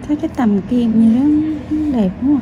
Thấy cái tầm kim như đó đẹp quá à.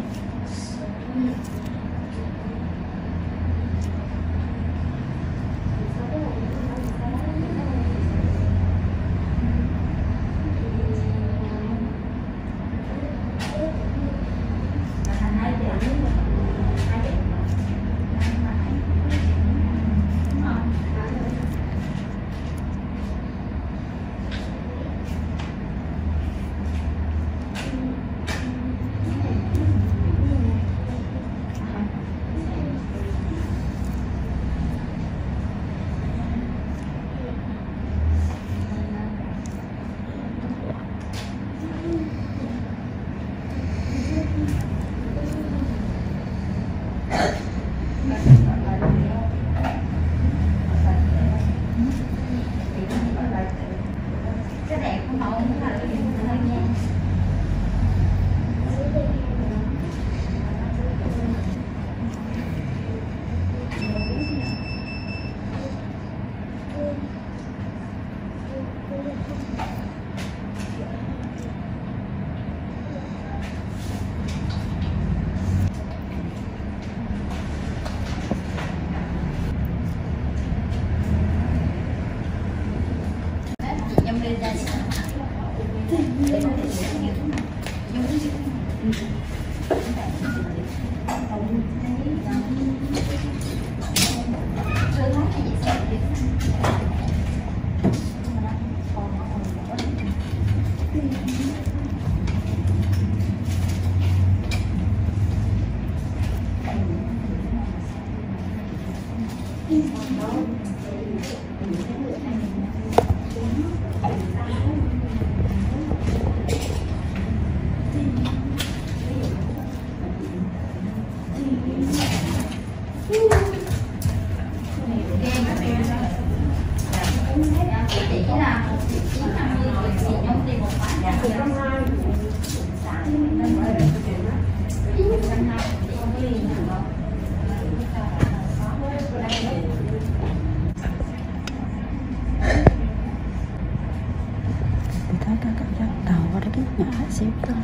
xíu thôi.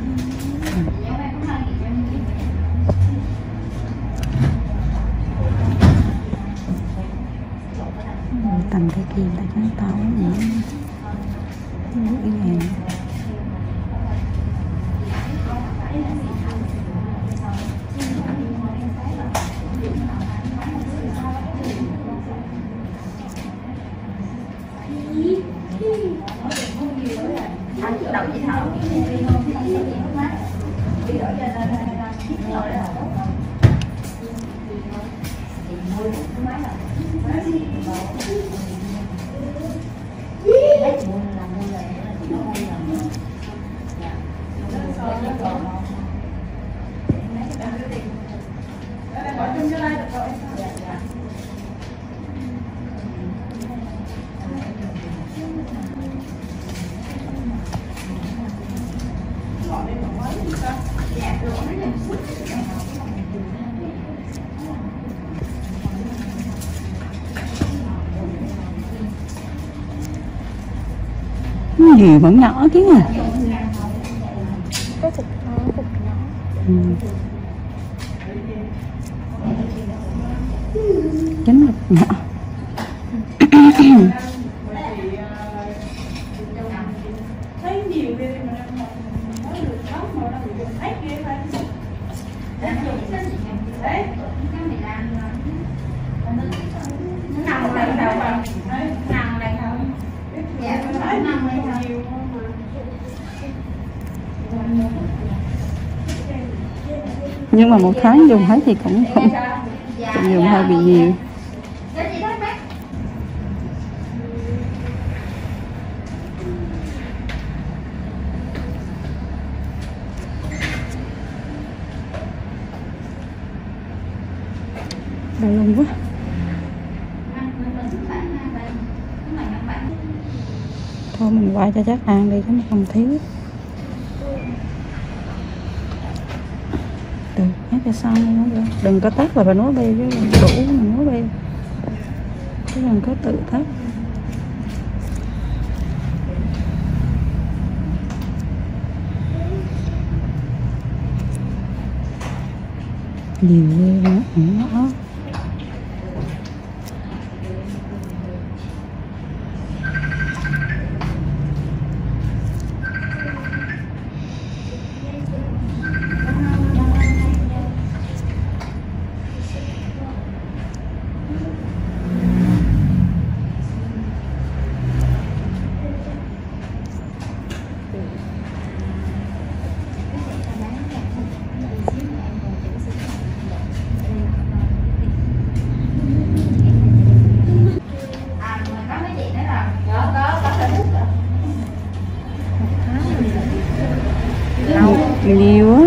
Tầm cái kia ta trắng táo nữa. Cái này đầu chỉ thở gì vẫn nhỏ chứ à. có cục nhỏ. Chính là nhỏ. Thấy nhiều ghê mà nói được khóc mà đang bị ếch ghê phải. Đấy. Nằm này đâu mà. Nằm này không. Dạ, nằm này nhiều mà. Nhưng mà một tháng dùng hết thì cũng không dùng hơi bị nhiều. Đau lưng quá. Thôi mình quay cho chắc ăn đi, không cần thiếu. Được, nhắc cho xong nữa. Đừng có tắt là phải nói bê chứ, đủ mình nói bê. Chứ đừng có tự tắt. Nhiều ghê nữa, nó. Nhiều quá.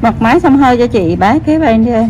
Bật máy xông hơi cho chị bác kế bên đi ơi.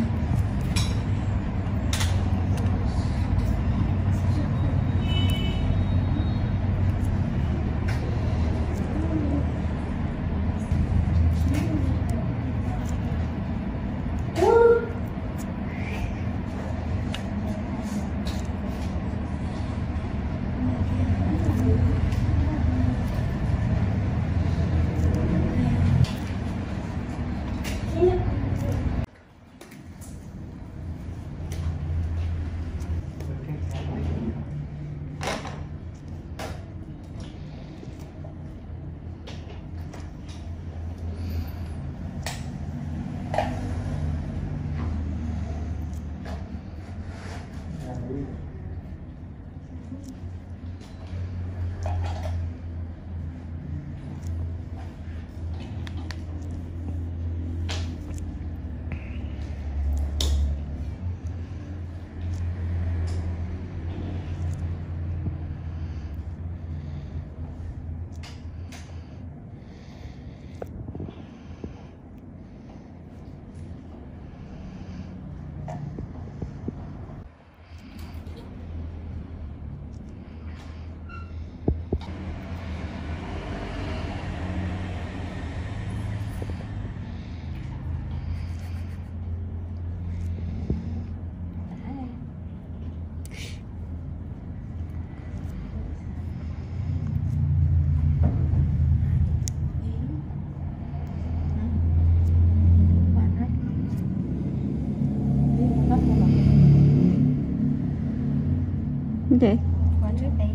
Cái gì? Quên trước đi.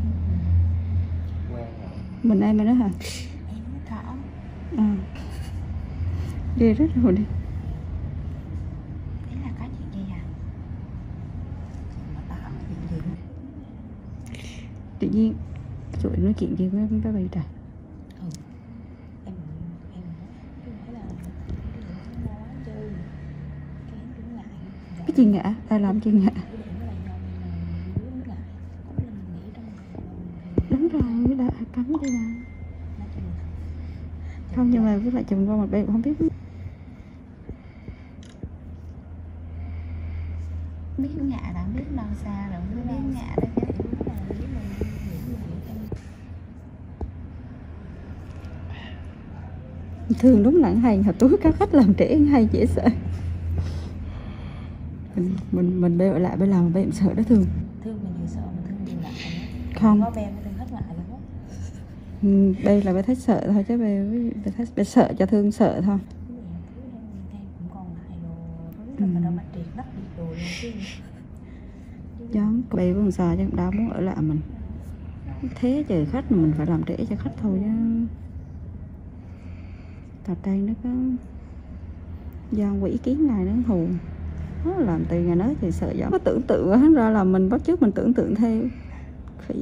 Mình ai mà đó hả? Em mới thở. Đi rất rồi đi. Thế là có chuyện gì à? Mà tao chuyện gì? Tự nhiên rồi nói chuyện gì với bác Bì trời. Em thấy là chơi Cái gì ngã? Ai làm chuyện ngã? Đúng rồi, đã cấm đi mà. Không, nhưng mà với lại chùm qua một bên không biết. Biết ngã bạn biết đâu xa rồi mới biết ngã đó chứ. Thường đúng là hay hợp túi các khách làm trẻ hay dễ sợ. Mình bê ở lại bây làm bê em sợ đó Thương. Thương mình vừa sợ mà thương vừa ngại nữa. Không. Có bê mà thương hết ngại luôn á. Đây là bê thấy sợ thôi chứ bê thấy bê sợ cho Thương sợ thôi. Cũng còn lại đồ rồi đâu mà triệt đất bị đồ luôn chứ. Giống bê với con xà chứ đâu muốn ở lại mình. Thế chờ khách mà mình phải làm trễ cho khách thôi chứ. Tập đây nó có do quỷ kiến ngài nó hù. Nó làm từ ngày nói thì sợ gió. Có tưởng tượng ra là mình bắt chước mình tưởng tượng theo. Khỉ.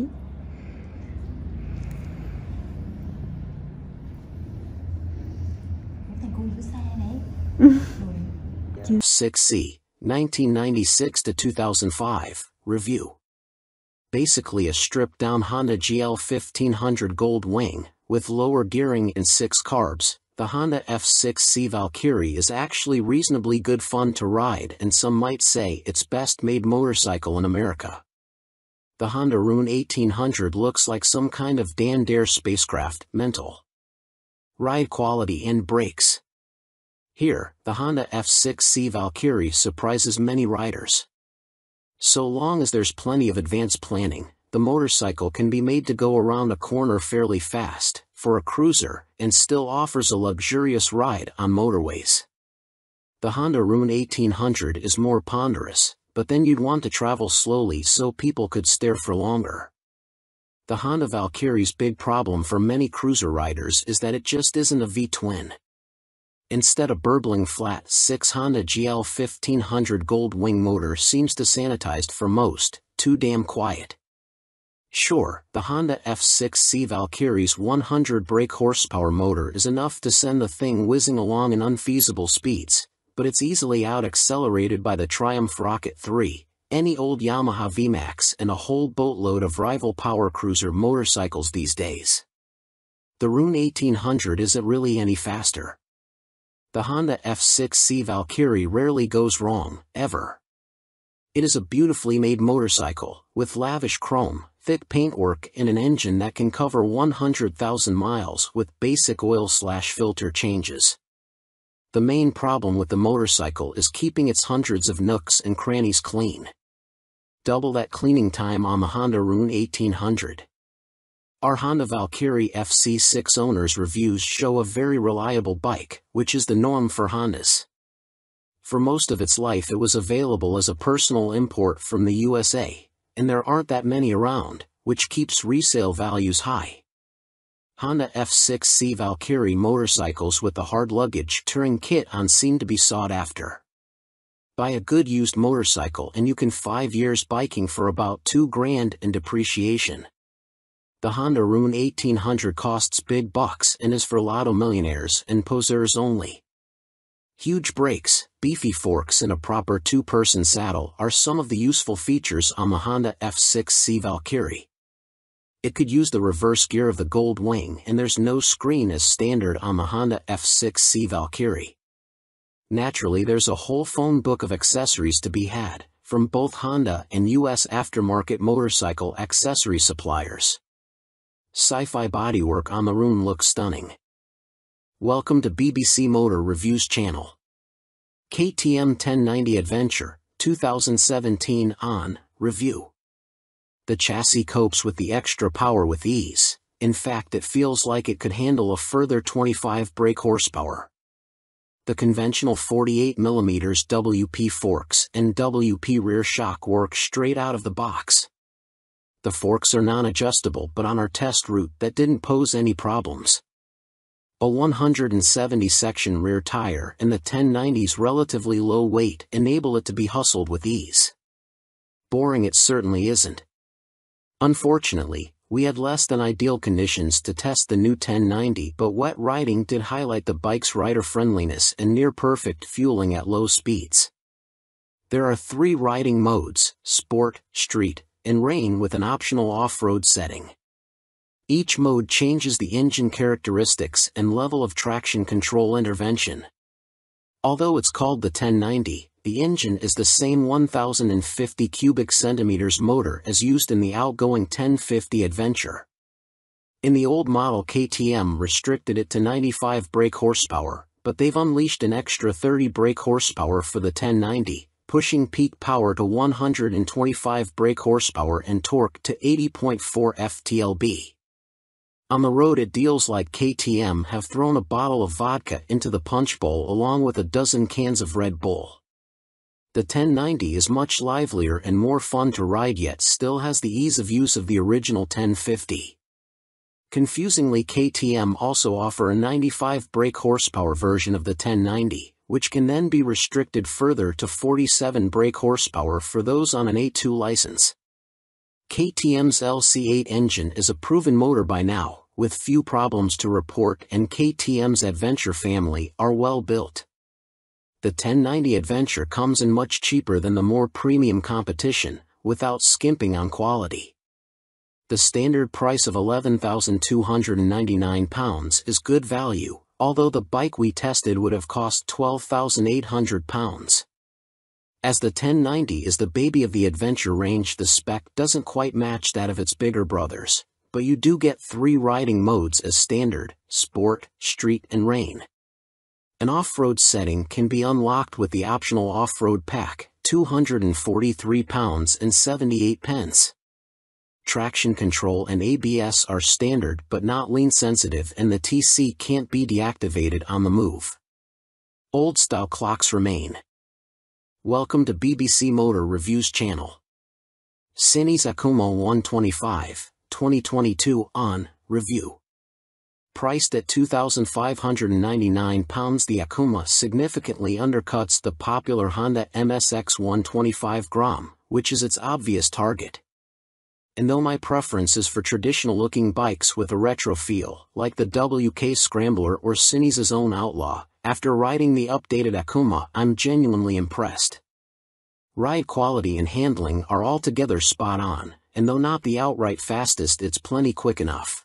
Thằng cô giữ xa đấy. 6C, 1996 to 2005, review. Basically a stripped-down Honda GL 1500 Gold Wing, with lower gearing and 6 carbs. The Honda F6C Valkyrie is actually reasonably good fun to ride, and some might say it's best-made motorcycle in America. The Honda Rune 1800 looks like some kind of Dan Dare spacecraft, mental. Ride quality and brakes. Here, the Honda F6C Valkyrie surprises many riders. So long as there's plenty of advanced planning, the motorcycle can be made to go around a corner fairly fast, for a cruiser, and still offers a luxurious ride on motorways. The Honda Rune 1800 is more ponderous, but then you'd want to travel slowly so people could stare for longer. The Honda Valkyrie's big problem for many cruiser riders is that it just isn't a V-twin. Instead, a burbling flat 6 Honda GL 1500 Gold Wing motor seems to sanitized for most, too damn quiet. Sure, the Honda F6C Valkyrie's 100 brake horsepower motor is enough to send the thing whizzing along in unfeasible speeds, but it's easily out-accelerated by the Triumph Rocket 3, any old Yamaha VMAX and a whole boatload of rival power cruiser motorcycles these days. The Rune 1800 isn't really any faster. The Honda F6C Valkyrie rarely goes wrong, ever. It is a beautifully made motorcycle, with lavish chrome, thick paintwork and an engine that can cover 100,000 miles with basic oil/filter changes. The main problem with the motorcycle is keeping its hundreds of nooks and crannies clean. Double that cleaning time on the Honda Rune 1800. Our Honda Valkyrie FC6 owners' reviews show a very reliable bike, which is the norm for Hondas. For most of its life it was available as a personal import from the USA, and there aren't that many around, which keeps resale values high. Honda F6C Valkyrie motorcycles with the hard luggage touring kit on seem to be sought after. Buy a good used motorcycle and you can 5 years biking for about $2,000 in depreciation. The Honda Rune 1800 costs big bucks and is for lotto millionaires and poseurs only. Huge brakes, beefy forks and a proper two-person saddle are some of the useful features on the Honda F6C Valkyrie. It could use the reverse gear of the Gold Wing and there's no screen as standard on the Honda F6C Valkyrie. Naturally, there's a whole phone book of accessories to be had, from both Honda and US aftermarket motorcycle accessory suppliers. Sci-fi bodywork on the Rune looks stunning. Welcome to BBC Motor Reviews channel. KTM 1090 Adventure, 2017 on review. The chassis copes with the extra power with ease. In fact, it feels like it could handle a further 25 brake horsepower. The conventional 48mm WP forks and WP rear shock work straight out of the box. The forks are non-adjustable, but on our test route that didn't pose any problems. A 170-section rear tire and the 1090's relatively low weight enable it to be hustled with ease. Boring it certainly isn't. Unfortunately, we had less than ideal conditions to test the new 1090, but wet riding did highlight the bike's rider friendliness and near-perfect fueling at low speeds. There are 3 riding modes: Sport, Street, and Rain, with an optional off-road setting. Each mode changes the engine characteristics and level of traction control intervention. Although it's called the 1090, the engine is the same 1050 cubic centimeters motor as used in the outgoing 1050 Adventure. In the old model, KTM restricted it to 95 brake horsepower, but they've unleashed an extra 30 brake horsepower for the 1090, pushing peak power to 125 brake horsepower and torque to 80.4 ft-lb. On the road, it deals like KTM have thrown a bottle of vodka into the punch bowl along with a dozen cans of Red Bull. The 1090 is much livelier and more fun to ride, yet still has the ease of use of the original 1050. Confusingly, KTM also offer a 95 brake horsepower version of the 1090, which can then be restricted further to 47 brake horsepower for those on an A2 license. KTM's LC8 engine is a proven motor by now, with few problems to report, and KTM's Adventure family are well built. The 1090 Adventure comes in much cheaper than the more premium competition, without skimping on quality. The standard price of £11,299 is good value, although the bike we tested would have cost £12,800. As the 1090 is the baby of the Adventure range, the spec doesn't quite match that of its bigger brothers, but you do get 3 riding modes as standard, sport, street and rain. An off-road setting can be unlocked with the optional off-road pack, £243 and 78 pence. Traction control and ABS are standard but not lean sensitive, and the TC can't be deactivated on the move. Old-style clocks remain. Welcome to BBC Motor Reviews channel. Cinis Akuma 125, 2022 on review. Priced at £2,599, the Akuma significantly undercuts the popular Honda MSX 125 Grom, which is its obvious target. And though my preference is for traditional-looking bikes with a retro feel, like the WK Scrambler or Cinis' own Outlaw, after riding the updated Akuma, I'm genuinely impressed. Ride quality and handling are altogether spot on, and though not the outright fastest, it's plenty quick enough.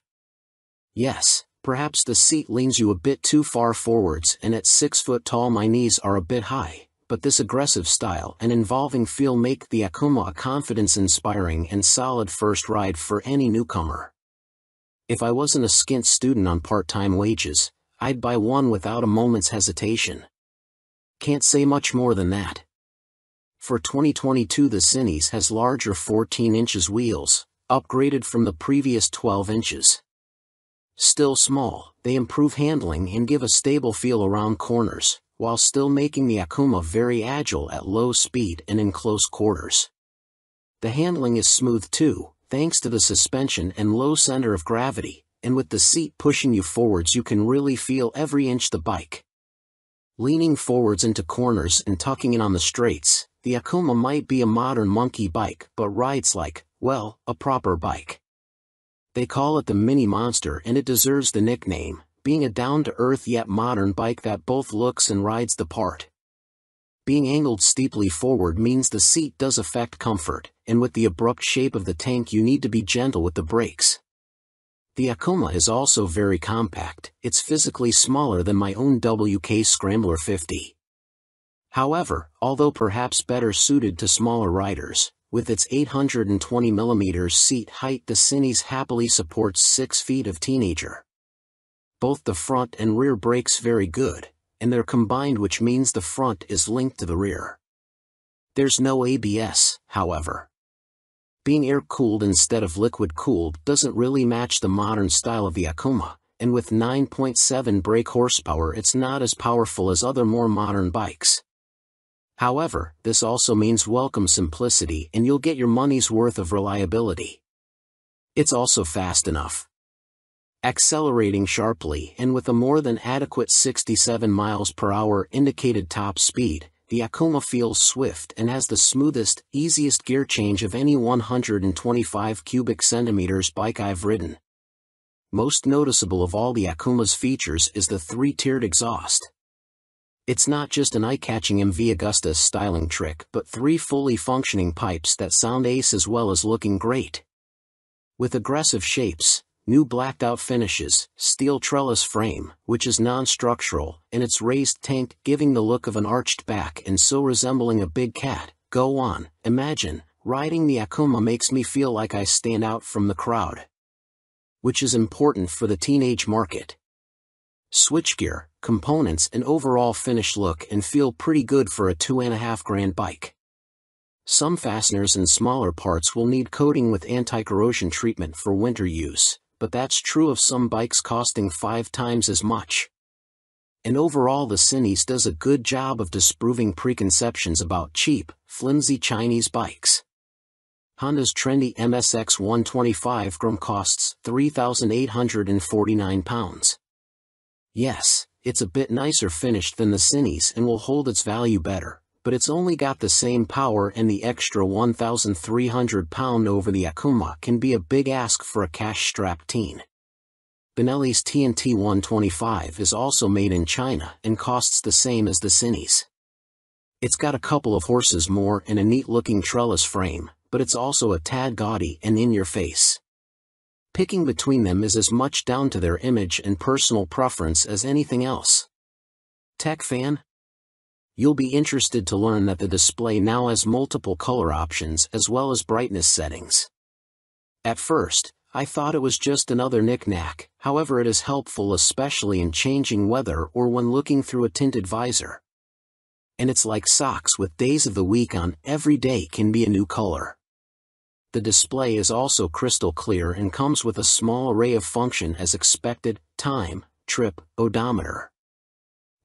Yes, perhaps the seat leans you a bit too far forwards, and at 6 foot tall my knees are a bit high, but this aggressive style and involving feel make the Akuma a confidence-inspiring and solid first ride for any newcomer. If I wasn't a skint student on part-time wages, I'd buy one without a moment's hesitation. Can't say much more than that. For 2022, the Cinis has larger 14 inches wheels, upgraded from the previous 12 inches. Still small, they improve handling and give a stable feel around corners, while still making the Akuma very agile at low speed and in close quarters. The handling is smooth too, thanks to the suspension and low center of gravity, and with the seat pushing you forwards you can really feel every inch the bike. Leaning forwards into corners and tucking in on the straights, the Akuma might be a modern monkey bike but rides like, well, a proper bike. They call it the Mini Monster, and it deserves the nickname, being a down-to-earth yet modern bike that both looks and rides the part. Being angled steeply forward means the seat does affect comfort, and with the abrupt shape of the tank you need to be gentle with the brakes. The Akuma is also very compact. It's physically smaller than my own WK Scrambler 50. However, although perhaps better suited to smaller riders, with its 820mm seat height, the Cinis happily supports 6 feet of teenager. Both the front and rear brakes very good, and they're combined, which means the front is linked to the rear. There's no ABS, however. Being air-cooled instead of liquid-cooled doesn't really match the modern style of the Akuma, and with 9.7 brake horsepower it's not as powerful as other more modern bikes. However, this also means welcome simplicity, and you'll get your money's worth of reliability. It's also fast enough. Accelerating sharply and with a more than adequate 67 miles per hour indicated top speed, the Akuma feels swift and has the smoothest, easiest gear change of any 125 cubic centimeters bike I've ridden. Most noticeable of all the Akuma's features is the 3-tiered exhaust. It's not just an eye-catching MV Agusta styling trick, but 3 fully functioning pipes that sound ace as well as looking great. With aggressive shapes, new blacked-out finishes, steel trellis frame, which is non-structural, and its raised tank giving the look of an arched back and so resembling a big cat. Go on, imagine, riding the Akuma makes me feel like I stand out from the crowd. Which is important for the teenage market. Switchgear, components and overall finish look and feel pretty good for a $2,500 bike. Some fasteners and smaller parts will need coating with anti-corrosion treatment for winter use, but that's true of some bikes costing 5 times as much. And overall the Cines does a good job of disproving preconceptions about cheap, flimsy Chinese bikes. Honda's trendy MSX 125 Grum costs £3,849. Yes, it's a bit nicer finished than the Cines and will hold its value better, but it's only got the same power, and the extra £1,300 over the Akuma can be a big ask for a cash-strapped teen. Benelli's TNT 125 is also made in China and costs the same as the Cines. It's got a couple of horses more and a neat-looking trellis frame, but it's also a tad gaudy and in your face. Picking between them is as much down to their image and personal preference as anything else. Tech fan? You'll be interested to learn that the display now has multiple color options as well as brightness settings. At first, I thought it was just another knick-knack, however it is helpful especially in changing weather or when looking through a tinted visor. And it's like socks with days of the week on, every day can be a new color. The display is also crystal clear and comes with a small array of function as expected: time, trip, odometer.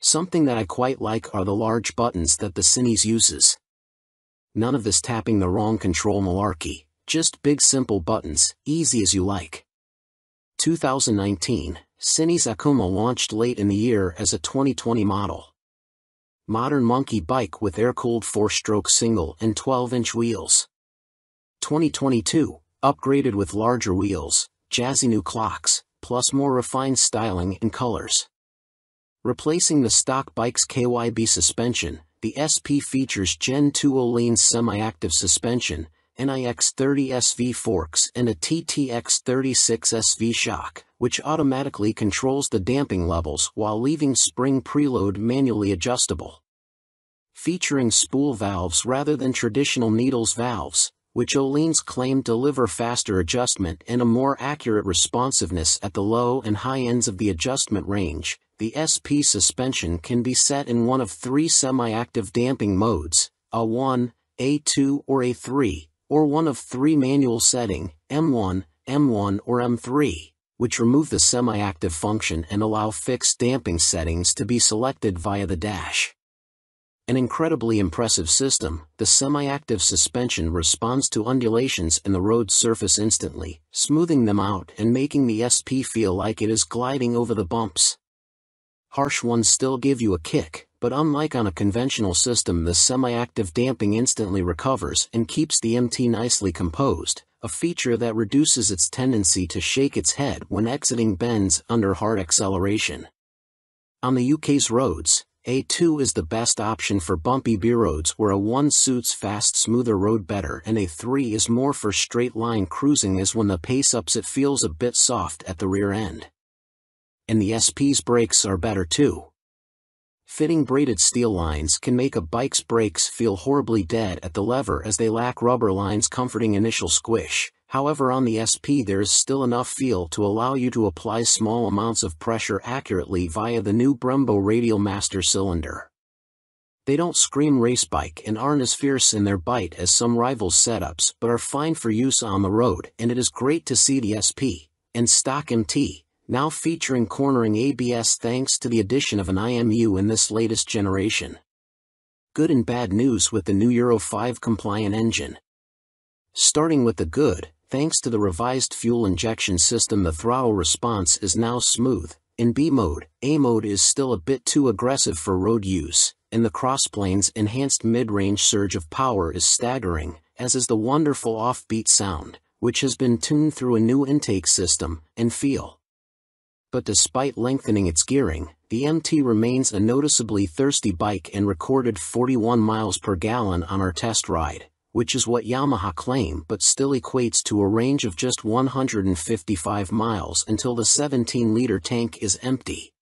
Something that I quite like are the large buttons that the Cines uses. None of this tapping the wrong control malarkey, just big simple buttons, easy as you like. 2019, Cines Akuma launched late in the year as a 2020 model. Modern monkey bike with air-cooled 4-stroke single and 12-inch wheels. 2022, upgraded with larger wheels, jazzy new clocks, plus more refined styling and colors. Replacing the stock bike's KYB suspension, the SP features Gen 2 Öhlins semi-active suspension, NIX 30 SV forks and a TTX 36 SV shock, which automatically controls the damping levels while leaving spring preload manually adjustable. Featuring spool valves rather than traditional needles valves, which Öhlins claim deliver faster adjustment and a more accurate responsiveness at the low and high ends of the adjustment range, the SP suspension can be set in one of 3 semi-active damping modes, A1, A2 or A3, or one of 3 manual setting, M1, M1 or M3, which remove the semi-active function and allow fixed damping settings to be selected via the dash. An incredibly impressive system, the semi-active suspension responds to undulations in the road surface instantly, smoothing them out and making the SP feel like it is gliding over the bumps. Harsh ones still give you a kick, but unlike on a conventional system, the semi-active damping instantly recovers and keeps the MT nicely composed, a feature that reduces its tendency to shake its head when exiting bends under hard acceleration. On the UK's roads, A2 is the best option for bumpy B roads where A1 suits fast, smoother road better, and A3 is more for straight-line cruising, as when the pace ups it feels a bit soft at the rear end. And the SP's brakes are better too. Fitting braided steel lines can make a bike's brakes feel horribly dead at the lever as they lack rubber lines comforting initial squish. However, on the SP there is still enough feel to allow you to apply small amounts of pressure accurately via the new Brembo Radial Master cylinder. They don't scream race bike and aren't as fierce in their bite as some rivals' setups, but are fine for use on the road, and it is great to see the SP and stock MT now featuring cornering ABS thanks to the addition of an IMU in this latest generation. Good and bad news with the new Euro 5 compliant engine. Starting with the good, thanks to the revised fuel injection system, the throttle response is now smooth. In B mode, A mode is still a bit too aggressive for road use, and the crossplane's enhanced mid-range surge of power is staggering, as is the wonderful offbeat sound, which has been tuned through a new intake system and feel. But despite lengthening its gearing, the MT remains a noticeably thirsty bike and recorded 41 miles per gallon on our test ride, which is what Yamaha claim but still equates to a range of just 155 miles until the 17-liter tank is empty.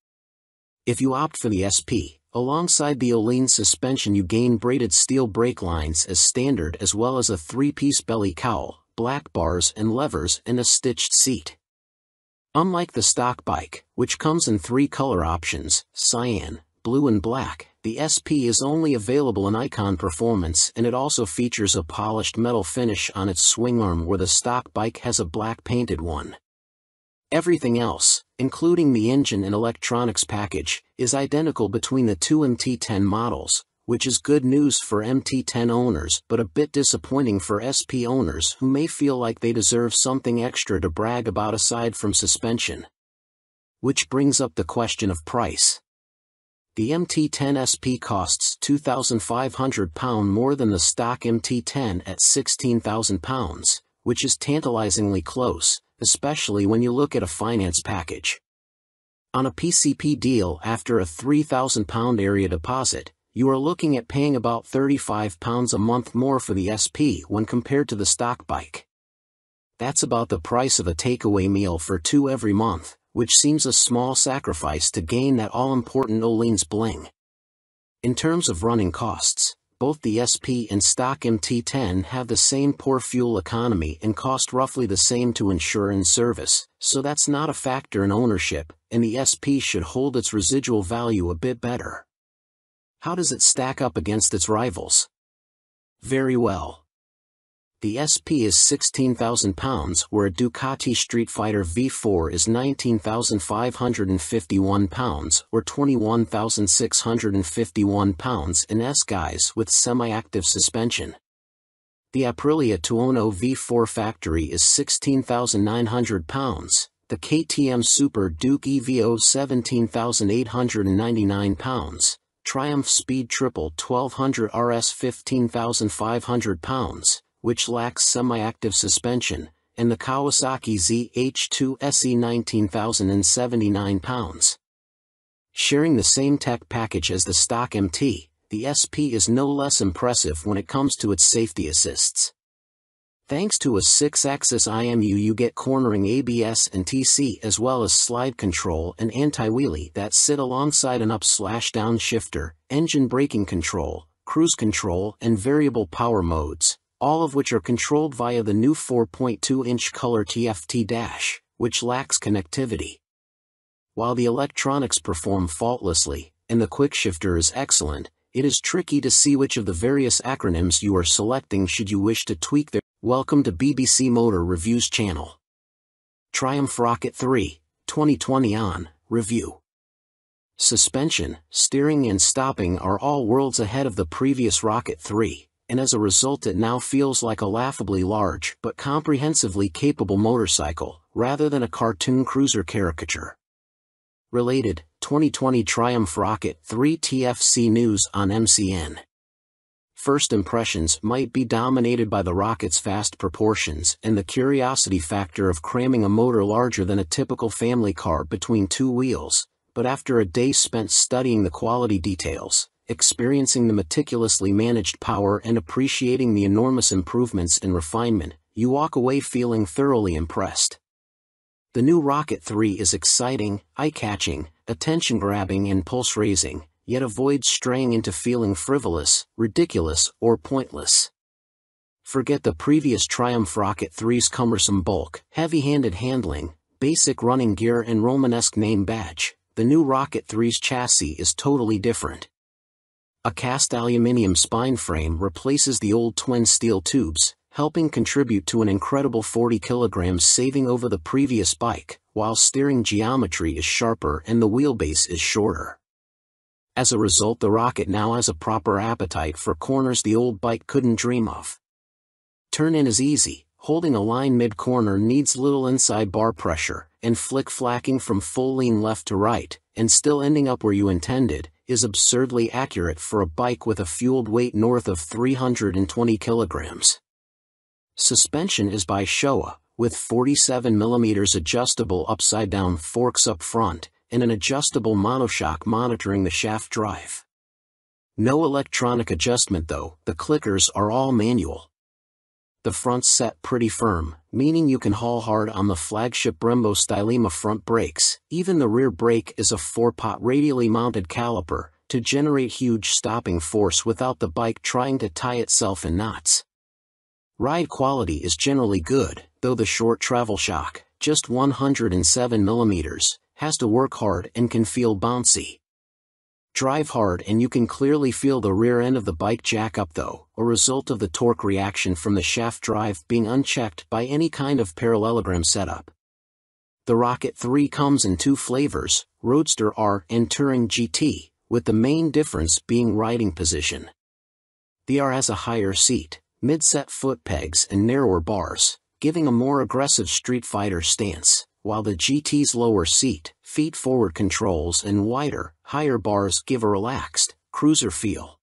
If you opt for the SP, alongside the Öhlins suspension you gain braided steel brake lines as standard as well as a 3-piece belly cowl, black bars and levers and a stitched seat. Unlike the stock bike, which comes in 3 color options, cyan, blue and black, the SP is only available in Icon Performance, and it also features a polished metal finish on its swing arm where the stock bike has a black painted one. Everything else, including the engine and electronics package, is identical between the two MT10 models, which is good news for MT10 owners but a bit disappointing for SP owners who may feel like they deserve something extra to brag about aside from suspension. Which brings up the question of price. The MT10 SP costs £2,500 more than the stock MT10 at £16,000, which is tantalizingly close, especially when you look at a finance package. On a PCP deal after a £3,000 area deposit, you are looking at paying about £35 a month more for the SP when compared to the stock bike. That's about the price of a takeaway meal for 2 every month, which seems a small sacrifice to gain that all-important Öhlins bling. In terms of running costs, both the SP and stock MT10 have the same poor fuel economy and cost roughly the same to insure and service, so that's not a factor in ownership, and the SP should hold its residual value a bit better. How does it stack up against its rivals? Very well. The SP is £16,000 where a Ducati Street Fighter V4 is £19,551 or £21,651 in S-Guise with semi-active suspension. The Aprilia Tuono V4 factory is £16,900, the KTM Super Duke EVO £17,899, Triumph Speed Triple 1200 RS £15,500, which lacks semi-active suspension, and the Kawasaki ZH2 SE £19,079. Sharing the same tech package as the stock MT, the SP is no less impressive when it comes to its safety assists. Thanks to a 6-axis IMU you get cornering ABS and TC as well as slide control and anti-wheelie that sit alongside an up/down shifter, engine braking control, cruise control and variable power modes, all of which are controlled via the new 4.2-inch color TFT dash, which lacks connectivity. While the electronics perform faultlessly, and the quickshifter is excellent, it is tricky to see which of the various acronyms you are selecting should you wish to tweak their. Welcome to BBC Motor Reviews channel. Triumph Rocket 3, 2020 on review. Suspension, steering and stopping are all worlds ahead of the previous Rocket 3. And as a result it now feels like a laughably large but comprehensively capable motorcycle, rather than a cartoon cruiser caricature. Related, 2020 Triumph Rocket 3 TFC news on MCN. First impressions might be dominated by the Rocket's vast proportions and the curiosity factor of cramming a motor larger than a typical family car between 2 wheels, but after a day spent studying the quality details, experiencing the meticulously managed power and appreciating the enormous improvements in refinement, you walk away feeling thoroughly impressed. The new Rocket 3 is exciting, eye-catching, attention-grabbing and pulse-raising, yet avoids straying into feeling frivolous, ridiculous, or pointless. Forget the previous Triumph Rocket 3's cumbersome bulk, heavy-handed handling, basic running gear and Romanesque name badge. The new Rocket 3's chassis is totally different. A cast aluminium spine frame replaces the old twin steel tubes, helping contribute to an incredible 40 kilograms saving over the previous bike, while steering geometry is sharper and the wheelbase is shorter. As a result, the Rocket now has a proper appetite for corners the old bike couldn't dream of. Turn-in is easy, holding a line mid-corner needs little inside bar pressure, and flick-flacking from full lean left to right, and still ending up where you intended, is absurdly accurate for a bike with a fueled weight north of 320 kilograms. Suspension is by Showa, with 47mm adjustable upside-down forks up front, and an adjustable monoshock monitoring the shaft drive. No electronic adjustment though, the clickers are all manual. the front's set pretty firm, meaning you can haul hard on the flagship Brembo Stylema front brakes. Even the rear brake is a 4-pot radially mounted caliper, to generate huge stopping force without the bike trying to tie itself in knots. Ride quality is generally good, though the short travel shock, just 107mm, has to work hard and can feel bouncy. Drive hard and you can clearly feel the rear end of the bike jack up though, a result of the torque reaction from the shaft drive being unchecked by any kind of parallelogram setup. The Rocket 3 comes in 2 flavors, Roadster R and Touring GT, with the main difference being riding position. The R has a higher seat, mid-set foot pegs and narrower bars, giving a more aggressive street fighter stance, while the GT's lower seat, feet-forward controls and wider, higher bars give a relaxed, cruiser feel.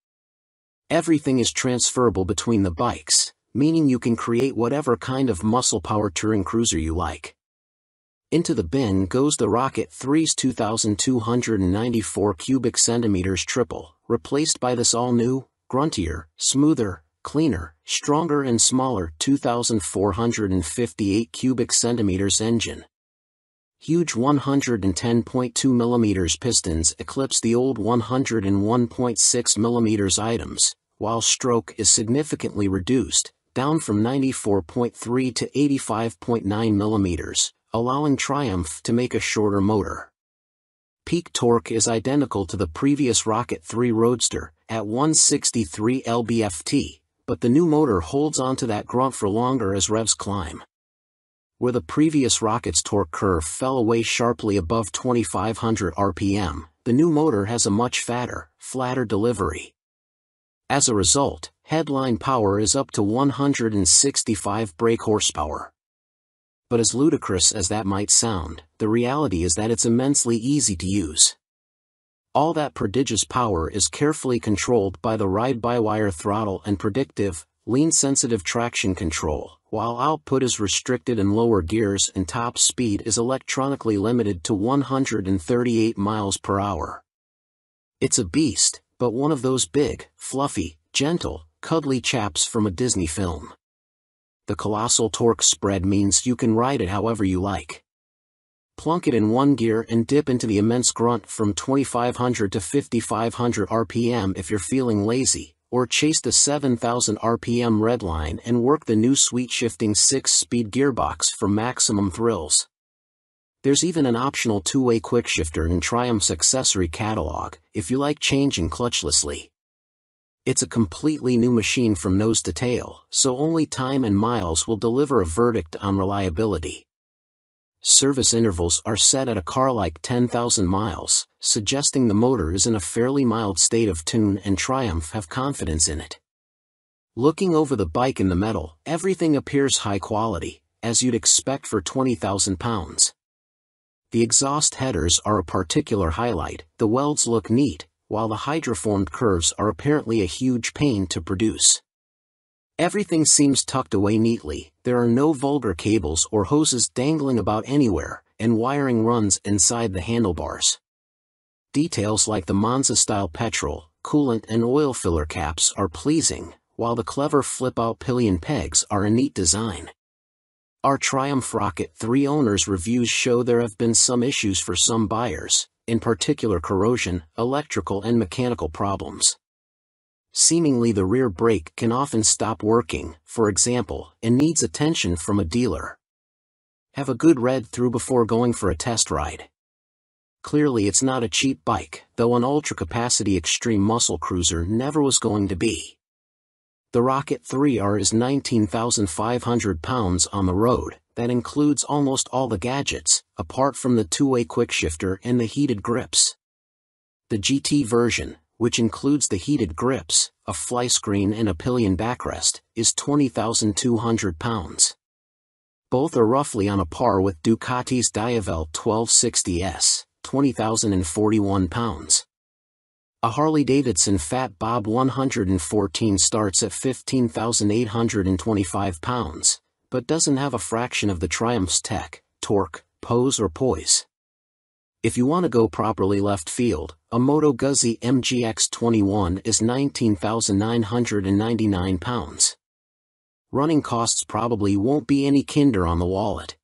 Everything is transferable between the bikes, meaning you can create whatever kind of muscle power touring cruiser you like. Into the bin goes the Rocket 3's 2,294 cubic centimeters triple, replaced by this all-new, gruntier, smoother, cleaner, stronger and smaller 2,458 cubic centimeters engine. Huge 110.2mm pistons eclipse the old 101.6mm items, while stroke is significantly reduced, down from 94.3 to 85.9mm, allowing Triumph to make a shorter motor. Peak torque is identical to the previous Rocket 3 Roadster, at 163 lb-ft, but the new motor holds onto that grunt for longer as revs climb. Where the previous Rocket's torque curve fell away sharply above 2,500 RPM, the new motor has a much fatter, flatter delivery. As a result, headline power is up to 165 brake horsepower. But as ludicrous as that might sound, the reality is that it's immensely easy to use. All that prodigious power is carefully controlled by the ride-by-wire throttle and predictive, lean-sensitive traction control, while output is restricted in lower gears and top speed is electronically limited to 138 miles per hour. It's a beast, but one of those big, fluffy, gentle, cuddly chaps from a Disney film. The colossal torque spread means you can ride it however you like. Plunk it in one gear and dip into the immense grunt from 2,500 to 5,500 RPM if you're feeling lazy, or chase the 7,000 RPM redline and work the new sweet-shifting 6-speed gearbox for maximum thrills. There's even an optional 2-way quickshifter in Triumph's accessory catalog, if you like changing clutchlessly. It's a completely new machine from nose to tail, so only time and miles will deliver a verdict on reliability. Service intervals are set at a car like 10,000 miles, suggesting the motor is in a fairly mild state of tune and Triumph have confidence in it. Looking over the bike in the metal, everything appears high quality, as you'd expect for 20,000 pounds. The exhaust headers are a particular highlight, the welds look neat, while the hydroformed curves are apparently a huge pain to produce. Everything seems tucked away neatly, there are no vulgar cables or hoses dangling about anywhere, and wiring runs inside the handlebars. Details like the Monza-style petrol, coolant and oil filler caps are pleasing, while the clever flip-out pillion pegs are a neat design. Our Triumph Rocket 3 owners' reviews show there have been some issues for some buyers, in particular corrosion, electrical and mechanical problems. Seemingly the rear brake can often stop working, for example, and needs attention from a dealer. Have a good read through before going for a test ride. Clearly it's not a cheap bike, though an ultra-capacity extreme muscle cruiser never was going to be. The Rocket 3R is 19,500 pounds on the road, that includes almost all the gadgets, apart from the 2-way quickshifter and the heated grips. The GT version, which includes the heated grips, a fly screen and a pillion backrest, is 20,200 pounds. Both are roughly on a par with Ducati's Diavel 1260S, 20,041 pounds. A Harley-Davidson Fat Bob 114 starts at 15,825 pounds, but doesn't have a fraction of the Triumph's tech, torque, pose or poise. If you want to go properly left field, a Moto Guzzi MGX21 is 19,999 pounds. Running costs probably won't be any kinder on the wallet.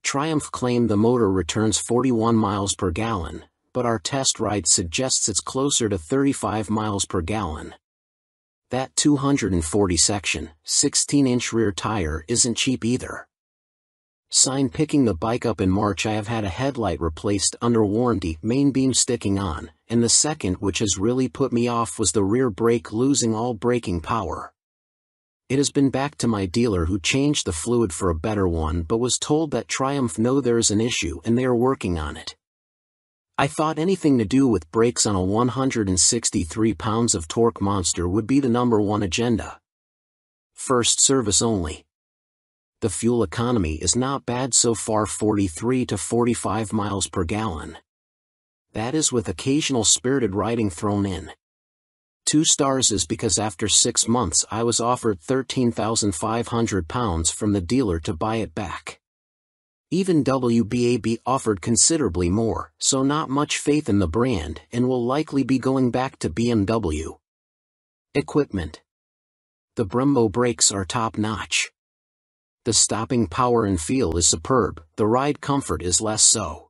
Triumph claimed the motor returns 41 miles per gallon, but our test ride suggests it's closer to 35 miles per gallon. That 240 section, 16-inch rear tire isn't cheap either. Sign picking the bike up in March I have had a headlight replaced under warranty, main beam sticking on, and the second which has really put me off was the rear brake losing all braking power. It has been back to my dealer who changed the fluid for a better one but was told that Triumph know there's an issue and they are working on it. I thought anything to do with brakes on a 163 pounds of torque monster would be the #1 agenda. First service only. The fuel economy is not bad so far, 43 to 45 miles per gallon. That is with occasional spirited riding thrown in. 2 stars is because after 6 months I was offered £13,500 from the dealer to buy it back. Even WBAB offered considerably more, so not much faith in the brand and will likely be going back to BMW. Equipment. The Brembo brakes are top-notch. The stopping power and feel is superb, the ride comfort is less so.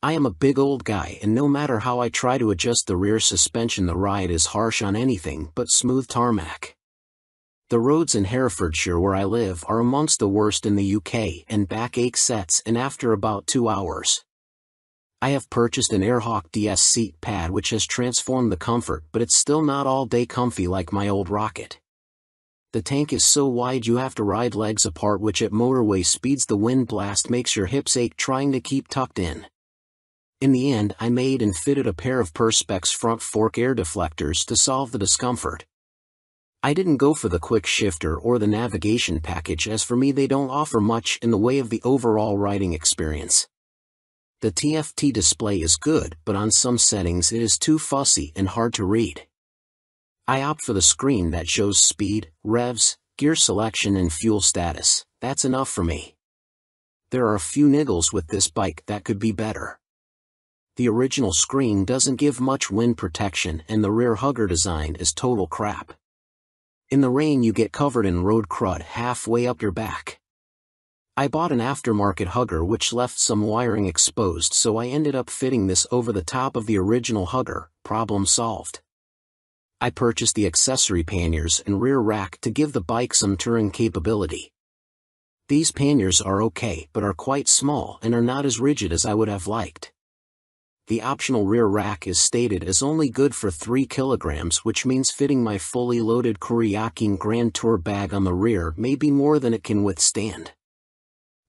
I am a big old guy and no matter how I try to adjust the rear suspension the ride is harsh on anything but smooth tarmac. The roads in Herefordshire where I live are amongst the worst in the UK and backache sets in after about 2 hours. I have purchased an Airhawk DS seat pad which has transformed the comfort but it's still not all day comfy like my old Rocket. The tank is so wide you have to ride legs apart which at motorway speeds the wind blast makes your hips ache trying to keep tucked in. In the end I made and fitted a pair of Perspex front fork air deflectors to solve the discomfort. I didn't go for the quick shifter or the navigation package as for me they don't offer much in the way of the overall riding experience. The TFT display is good but on some settings it is too fussy and hard to read. I opt for the screen that shows speed, revs, gear selection and fuel status. That's enough for me. There are a few niggles with this bike that could be better. The original screen doesn't give much wind protection and the rear hugger design is total crap. In the rain you get covered in road crud halfway up your back. I bought an aftermarket hugger which left some wiring exposed so I ended up fitting this over the top of the original hugger, problem solved. I purchased the accessory panniers and rear rack to give the bike some touring capability. These panniers are okay but are quite small and are not as rigid as I would have liked. The optional rear rack is stated as only good for 3 kilograms which means fitting my fully loaded Kuryakyn Grand Tour bag on the rear may be more than it can withstand.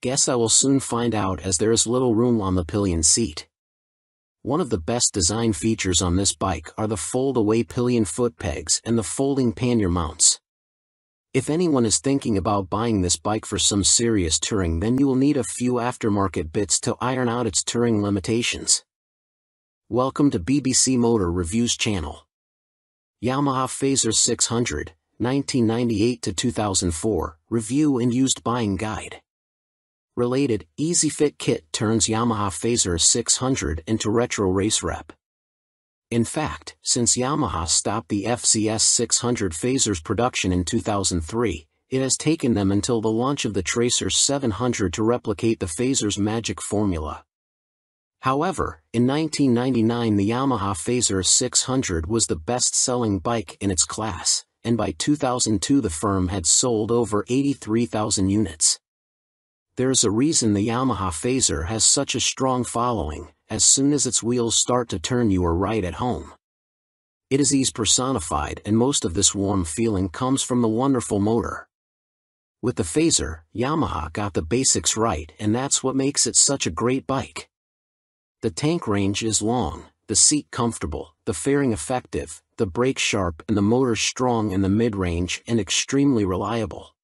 Guess I will soon find out as there is little room on the pillion seat. One of the best design features on this bike are the fold-away pillion foot pegs and the folding pannier mounts. If anyone is thinking about buying this bike for some serious touring then you will need a few aftermarket bits to iron out its touring limitations. Welcome to BBC Motor Reviews channel. Yamaha Fazer 600, 1998 to 2004, Review and Used Buying Guide. Related, Easy Fit Kit turns Yamaha Fazer 600 into retro race rep. In fact, since Yamaha stopped the FZS 600 Fazer's production in 2003, it has taken them until the launch of the Tracer 700 to replicate the Fazer's magic formula. However, in 1999 the Yamaha Fazer 600 was the best-selling bike in its class, and by 2002 the firm had sold over 83,000 units. There's a reason the Yamaha Fazer has such a strong following. As soon as its wheels start to turn you are right at home. It is ease personified and most of this warm feeling comes from the wonderful motor. With the Fazer, Yamaha got the basics right and that's what makes it such a great bike. The tank range is long, the seat comfortable, the fairing effective, the brake sharp and the motor strong in the mid-range and extremely reliable.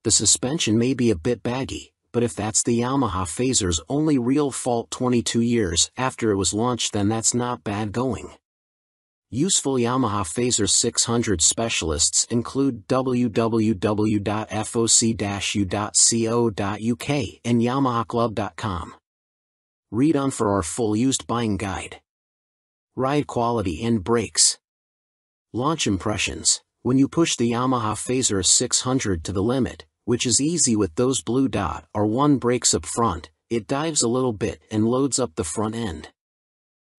The suspension may be a bit baggy, but if that's the Yamaha Fazer's only real fault 22 years after it was launched then that's not bad going. Useful Yamaha Fazer 600 specialists include www.foc-u.co.uk and yamahaclub.com. Read on for our full used buying guide. Ride quality and brakes. Launch impressions. When you push the Yamaha Phaser 600 to the limit, which is easy with those blue dot or one brakes up front, it dives a little bit and loads up the front end.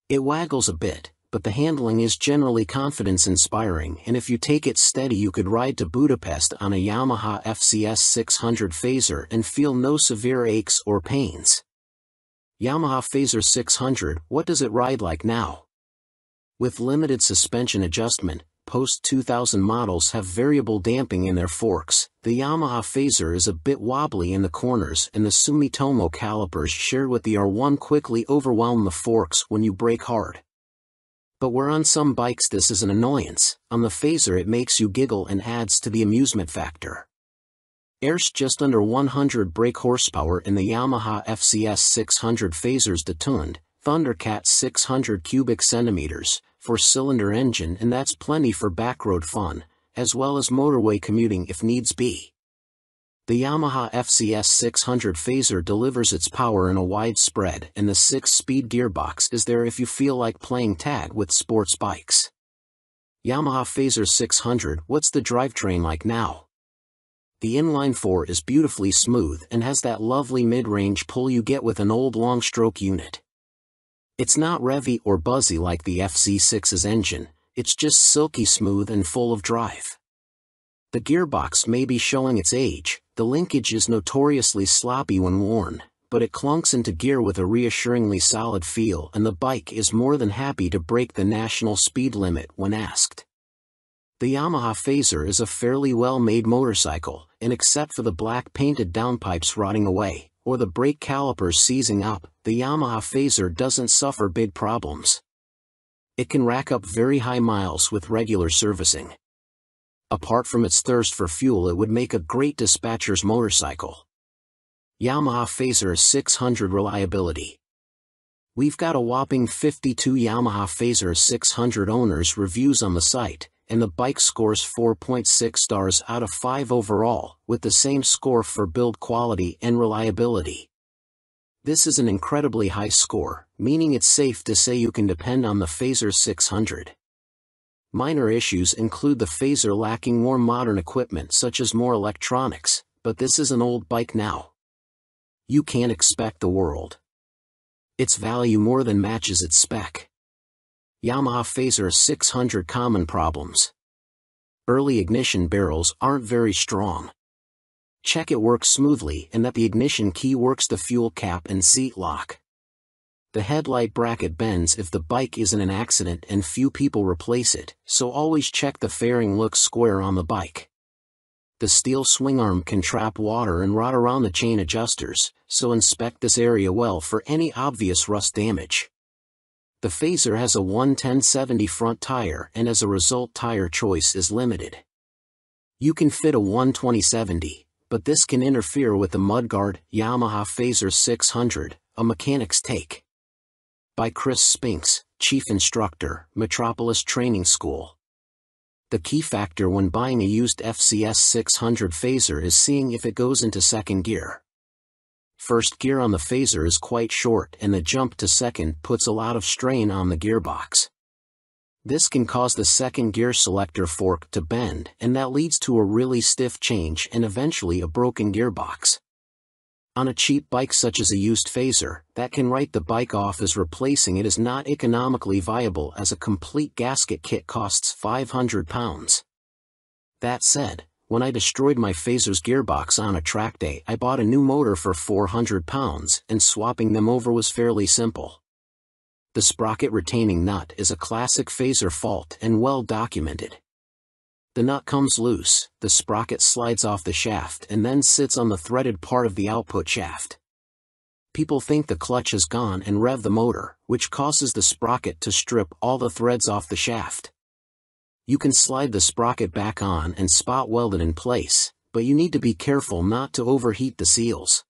It waggles a bit, but the handling is generally confidence-inspiring, and if you take it steady you could ride to Budapest on a Yamaha FCS 600 Phaser and feel no severe aches or pains. Yamaha Phaser 600, what does it ride like now? With limited suspension adjustment, post-2000 models have variable damping in their forks. The Yamaha Phaser is a bit wobbly in the corners, and the Sumitomo calipers shared with the R1 quickly overwhelm the forks when you brake hard. But where on some bikes this is an annoyance, on the Phaser it makes you giggle and adds to the amusement factor. There's just under 100 brake horsepower in the Yamaha FCS 600 Phaser's detuned Thundercat 600 cubic centimeters, 4-cylinder engine, and that's plenty for backroad fun, as well as motorway commuting if needs be. The Yamaha FCS 600 Phaser delivers its power in a wide spread, and the 6-speed gearbox is there if you feel like playing tag with sports bikes. Yamaha Phaser 600, what's the drivetrain like now? The inline-4 is beautifully smooth and has that lovely mid-range pull you get with an old long-stroke unit. It's not revvy or buzzy like the FC6's engine, it's just silky smooth and full of drive. The gearbox may be showing its age, the linkage is notoriously sloppy when worn, but it clunks into gear with a reassuringly solid feel, and the bike is more than happy to break the national speed limit when asked. The Yamaha Phaser is a fairly well-made motorcycle, and except for the black painted downpipes rotting away, or the brake calipers seizing up, the Yamaha Phaser doesn't suffer big problems. It can rack up very high miles with regular servicing. Apart from its thirst for fuel, it would make a great dispatcher's motorcycle. Yamaha Phaser 600 reliability. We've got a whopping 52 Yamaha Phaser 600 owners reviews on the site, and the bike scores 4.6 stars out of 5 overall, with the same score for build quality and reliability. This is an incredibly high score, meaning it's safe to say you can depend on the Phaser 600. Minor issues include the Phaser lacking more modern equipment such as more electronics, but this is an old bike now. You can't expect the world. Its value more than matches its spec. Yamaha Phaser 600 common problems. Early ignition barrels aren't very strong. Check it works smoothly and that the ignition key works the fuel cap and seat lock. The headlight bracket bends if the bike is in an accident and few people replace it, so always check the fairing looks square on the bike. The steel swing arm can trap water and rot around the chain adjusters, so inspect this area well for any obvious rust damage. The Phaser has a 110/70 front tire, and as a result tire choice is limited. You can fit a 120/70, but this can interfere with the mudguard. Yamaha Phaser 600, a mechanic's take. By Chris Spinks, Chief Instructor, Metropolis Training School. The key factor when buying a used FCS 600 Phaser is seeing if it goes into second gear. First gear on the Phaser is quite short, and the jump to second puts a lot of strain on the gearbox. This can cause the second gear selector fork to bend, and that leads to a really stiff change and eventually a broken gearbox. On a cheap bike such as a used Phaser, that can write the bike off as replacing it is not economically viable, as a complete gasket kit costs £500. That said, when I destroyed my Phaser's gearbox on a track day, I bought a new motor for £400, and swapping them over was fairly simple. The sprocket retaining nut is a classic Phaser fault and well documented. The nut comes loose, the sprocket slides off the shaft and then sits on the threaded part of the output shaft. People think the clutch is gone and rev the motor, which causes the sprocket to strip all the threads off the shaft. You can slide the sprocket back on and spot weld it in place, but you need to be careful not to overheat the seals.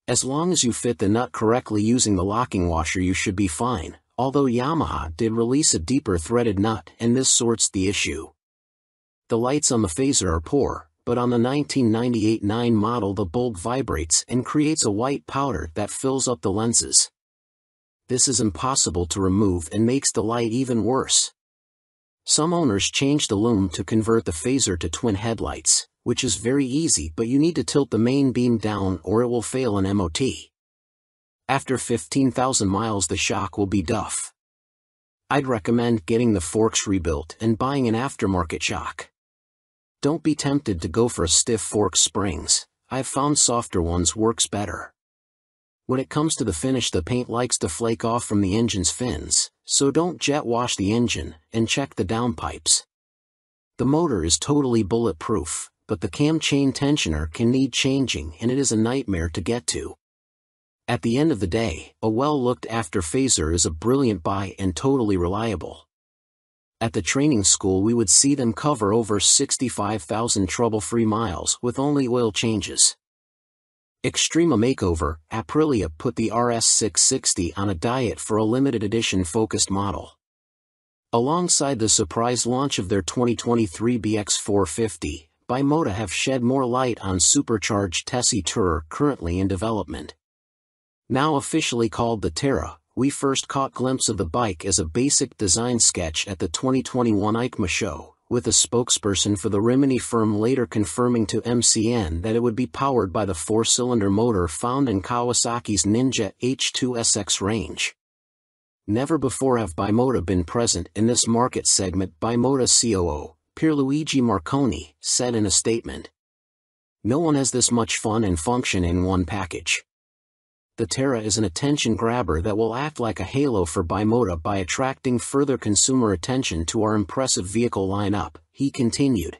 As long as you fit the nut correctly using the locking washer, you should be fine, although Yamaha did release a deeper threaded nut and this sorts the issue. The lights on the Phaser are poor, but on the 1998 9 model the bulb vibrates and creates a white powder that fills up the lenses. This is impossible to remove and makes the light even worse. Some owners change the loom to convert the phaser to twin headlights, which is very easy, but you need to tilt the main beam down or it will fail an MOT. After 15,000 miles the shock will be duff. I'd recommend getting the forks rebuilt and buying an aftermarket shock. Don't be tempted to go for a stiff fork springs. I've found softer ones works better. When it comes to the finish, the paint likes to flake off from the engine's fins, so don't jet wash the engine, and check the downpipes. The motor is totally bulletproof, but the cam chain tensioner can need changing and it is a nightmare to get to. At the end of the day, a well-looked-after phaser is a brilliant buy and totally reliable. At the training school we would see them cover over 65,000 trouble-free miles with only oil changes. Extrema Makeover, Aprilia put the RS660 on a diet for a limited edition focused model. Alongside the surprise launch of their 2023 BX450, Bimota have shed more light on supercharged Tessie Tourer currently in development. Now officially called the Terra, we first caught a glimpse of the bike as a basic design sketch at the 2021 EICMA show, with a spokesperson for the Rimini firm later confirming to MCN that it would be powered by the 4-cylinder motor found in Kawasaki's Ninja H2SX range. Never before have Bimota been present in this market segment, Bimota COO, Pierluigi Marconi, said in a statement. No one has this much fun and function in one package. The Terra is an attention grabber that will act like a halo for Bimota by attracting further consumer attention to our impressive vehicle lineup, he continued.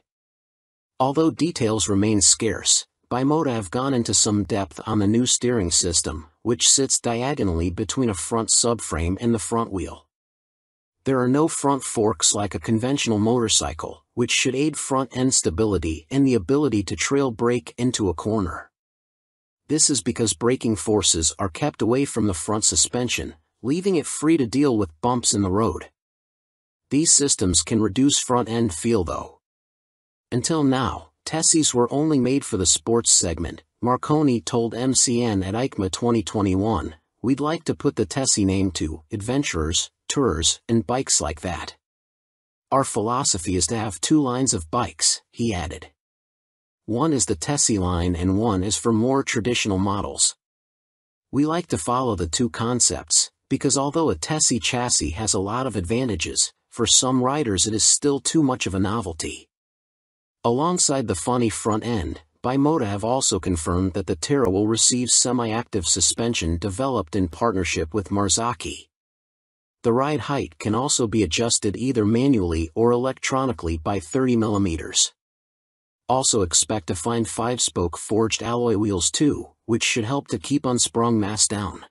Although details remain scarce, Bimota have gone into some depth on the new steering system, which sits diagonally between a front subframe and the front wheel. There are no front forks like a conventional motorcycle, which should aid front-end stability and the ability to trail brake into a corner. This is because braking forces are kept away from the front suspension, leaving it free to deal with bumps in the road. These systems can reduce front-end feel though. Until now, Tessies were only made for the sports segment, Marconi told MCN at EICMA 2021, we'd like to put the Tessie name to adventurers, tourers, and bikes like that. Our philosophy is to have two lines of bikes, he added. One is the Tessie line and one is for more traditional models. We like to follow the two concepts, because although a Tessie chassis has a lot of advantages, for some riders it is still too much of a novelty. Alongside the funny front end, Bimota have also confirmed that the Terra will receive semi-active suspension developed in partnership with Marzocchi. The ride height can also be adjusted either manually or electronically by 30 mm. Also expect to find 5-spoke forged alloy wheels too, which should help to keep unsprung mass down.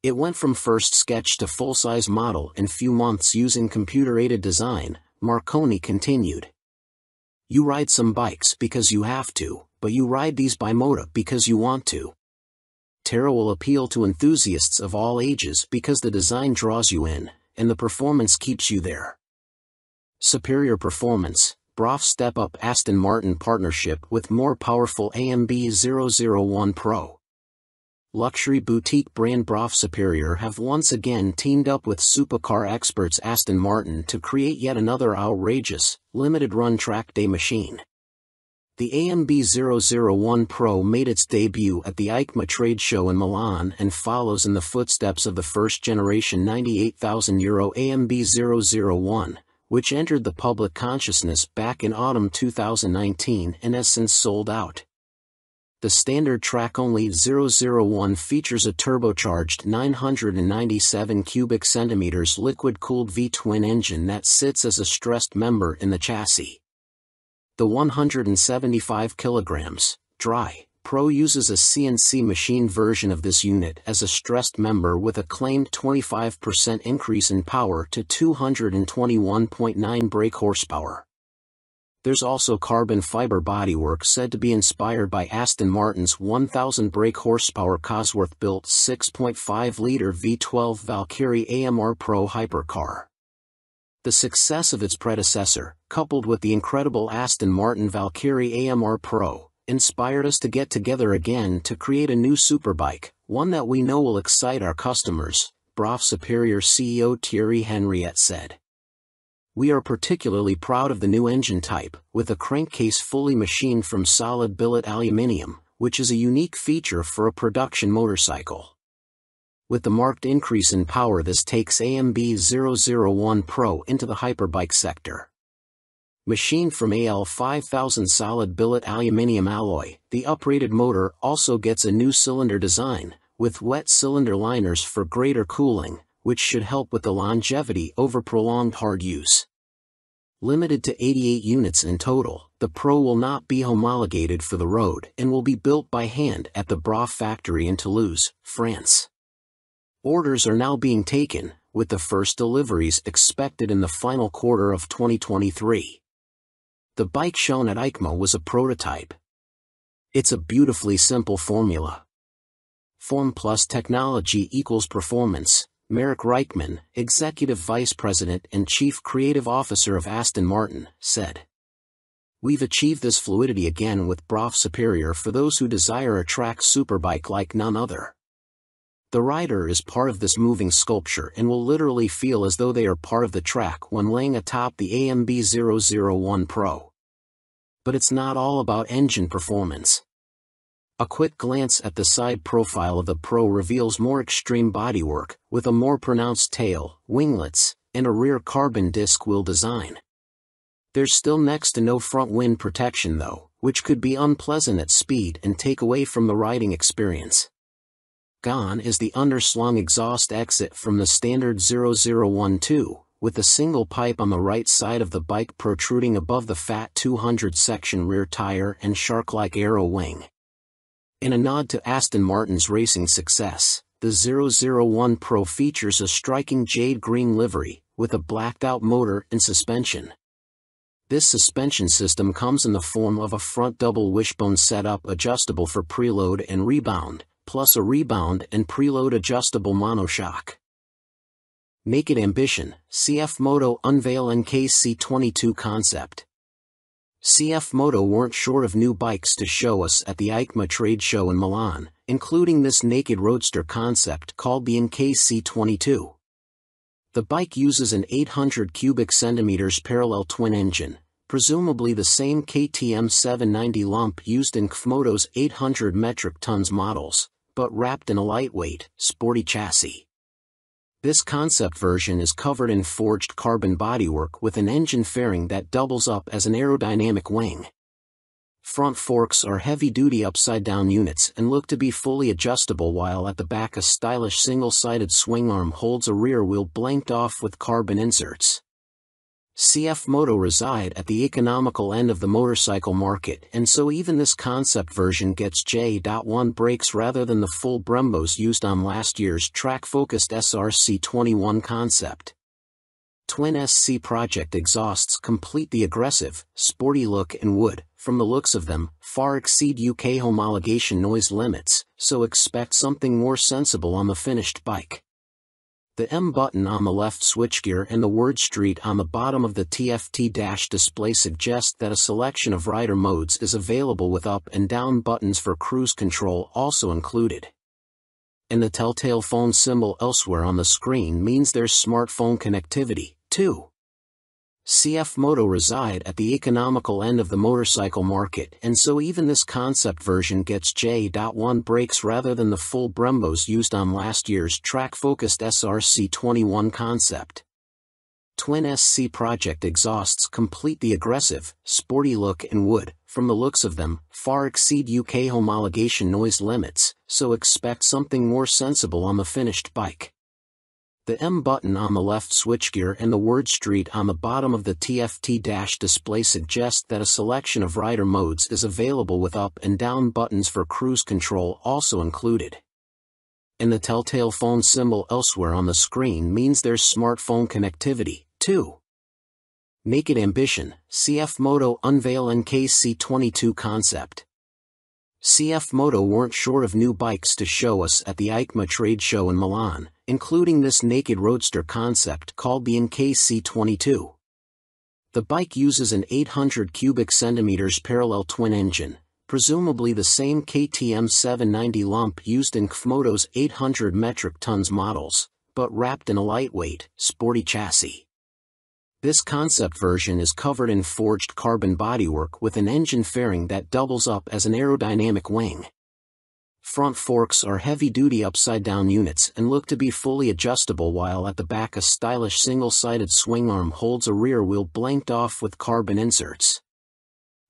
It went from first sketch to full-size model in few months using computer-aided design, Marconi continued. You ride some bikes because you have to, but you ride these Bimota because you want to. Terra will appeal to enthusiasts of all ages because the design draws you in, and the performance keeps you there. Superior performance. BRAF Step Up Aston Martin partnership with more powerful AMB 001 Pro. Luxury boutique brand BRAF Superior have once again teamed up with supercar experts Aston Martin to create yet another outrageous, limited-run track day machine. The AMB 001 Pro made its debut at the EICMA trade show in Milan and follows in the footsteps of the first-generation €98,000 AMB 001. Which entered the public consciousness back in autumn 2019 and has since sold out. The standard track-only 001 features a turbocharged 997 cubic centimeters liquid-cooled V-twin engine that sits as a stressed member in the chassis. The 175 kilograms, dry, Pro uses a CNC machine version of this unit as a stressed member with a claimed 25% increase in power to 221.9 brake horsepower. There's also carbon fiber bodywork said to be inspired by Aston Martin's 1,000 brake horsepower Cosworth-built 6.5-liter V12 Valkyrie AMR Pro hypercar. The success of its predecessor, coupled with the incredible Aston Martin Valkyrie AMR Pro, inspired us to get together again to create a new superbike, one that we know will excite our customers, BRAF Superior CEO Thierry Henriette said. We are particularly proud of the new engine type, with a crankcase fully machined from solid billet aluminium, which is a unique feature for a production motorcycle. With the marked increase in power, this takes AMB 001 Pro into the hyperbike sector. Machined from AL 5000 solid billet aluminium alloy, the uprated motor also gets a new cylinder design, with wet cylinder liners for greater cooling, which should help with the longevity over prolonged hard use. Limited to 88 units in total, the Pro will not be homologated for the road and will be built by hand at the Bra factory in Toulouse, France. Orders are now being taken, with the first deliveries expected in the final quarter of 2023. The bike shown at EICMA was a prototype. It's a beautifully simple formula. Form plus technology equals performance, Marek Reichman, Executive Vice President and Chief Creative Officer of Aston Martin, said. We've achieved this fluidity again with BRA Superior for those who desire a track superbike like none other. The rider is part of this moving sculpture and will literally feel as though they are part of the track when laying atop the AMB 001 Pro. But it's not all about engine performance. A quick glance at the side profile of the Pro reveals more extreme bodywork, with a more pronounced tail, winglets, and a rear carbon disc wheel design. There's still next to no front wind protection though, which could be unpleasant at speed and take away from the riding experience. Gone is the underslung exhaust exit from the standard 0012, with a single pipe on the right side of the bike protruding above the fat 200 section rear tire and shark-like aero wing. In a nod to Aston Martin's racing success, the 001 Pro features a striking jade green livery, with a blacked-out motor and suspension. This suspension system comes in the form of a front double wishbone setup adjustable for preload and rebound, plus a rebound and preload adjustable monoshock. Naked Ambition, CF Moto unveil NKC22 concept. CF Moto weren't short of new bikes to show us at the EICMA trade show in Milan, including this naked roadster concept called the NKC22. The bike uses an 800 cubic centimeters parallel twin engine, presumably the same KTM 790 lump used in KFMoto's 800 metric tons models, but wrapped in a lightweight, sporty chassis. This concept version is covered in forged carbon bodywork with an engine fairing that doubles up as an aerodynamic wing. Front forks are heavy-duty upside-down units and look to be fully adjustable, while at the back a stylish single-sided swing arm holds a rear wheel blanked off with carbon inserts. CF Moto reside at the economical end of the motorcycle market, and so even this concept version gets J.1 brakes rather than the full Brembos used on last year's track-focused SRC21 concept. Twin SC Project exhausts complete the aggressive, sporty look and would, from the looks of them, far exceed UK homologation noise limits, so expect something more sensible on the finished bike. The M button on the left switchgear and the word Street on the bottom of the TFT dash display suggest that a selection of rider modes is available with up and down buttons for cruise control also included. And the telltale phone symbol elsewhere on the screen means there's smartphone connectivity, too. CF Moto reside at the economical end of the motorcycle market, and so even this concept version gets J.1 brakes rather than the full Brembos used on last year's track-focused SRC21 concept. Twin SC Project exhausts complete the aggressive, sporty look and would, from the looks of them, far exceed UK homologation noise limits, so expect something more sensible on the finished bike. The M button on the left switchgear and the word Street on the bottom of the TFT dash display suggest that a selection of rider modes is available with up and down buttons for cruise control also included. And the telltale phone symbol elsewhere on the screen means there's smartphone connectivity, too. Naked Ambition, CF Moto unveil NKC22 concept. CF Moto weren't short of new bikes to show us at the EICMA trade show in Milan, including this naked roadster concept called the NKC22. The bike uses an 800 cubic centimeters parallel twin engine, presumably the same KTM 790 lump used in KFMoto's 800 metric tons models, but wrapped in a lightweight, sporty chassis. This concept version is covered in forged carbon bodywork with an engine fairing that doubles up as an aerodynamic wing. Front forks are heavy-duty upside-down units and look to be fully adjustable, while at the back a stylish single-sided swing arm holds a rear wheel blanked off with carbon inserts.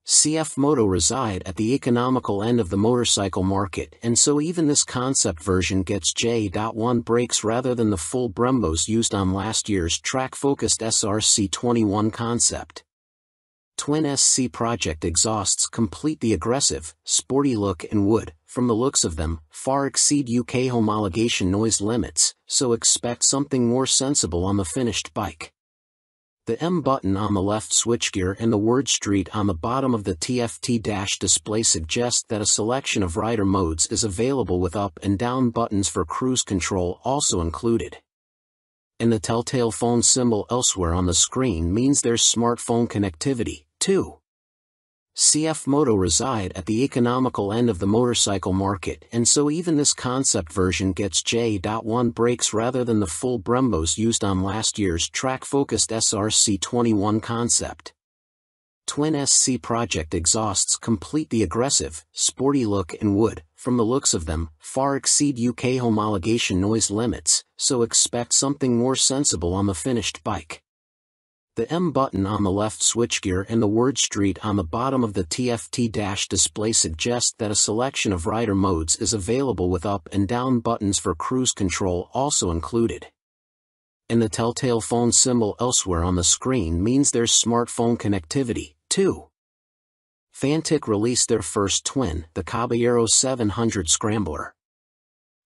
CFMoto reside at the economical end of the motorcycle market, and so even this concept version gets J.1 brakes rather than the full Brembos used on last year's track-focused SRC21 concept. Twin SC Project exhausts complete the aggressive, sporty look and would, from the looks of them, far exceed UK homologation noise limits, so expect something more sensible on the finished bike. The M button on the left switchgear and the word Street on the bottom of the TFT dash display suggest that a selection of rider modes is available with up and down buttons for cruise control also included. And the telltale phone symbol elsewhere on the screen means there's smartphone connectivity, too. CFMoto reside at the economical end of the motorcycle market, and so even this concept version gets J.1 brakes rather than the full Brembos used on last year's track-focused SRC21 concept. Twin SC Project exhausts complete the aggressive, sporty look and would, from the looks of them, far exceed UK homologation noise limits, so expect something more sensible on the finished bike. The M button on the left switchgear and the word Street on the bottom of the TFT dash display suggest that a selection of rider modes is available with up and down buttons for cruise control also included. And the telltale phone symbol elsewhere on the screen means there's smartphone connectivity, too. Fantic released their first twin, the Caballero 700 Scrambler.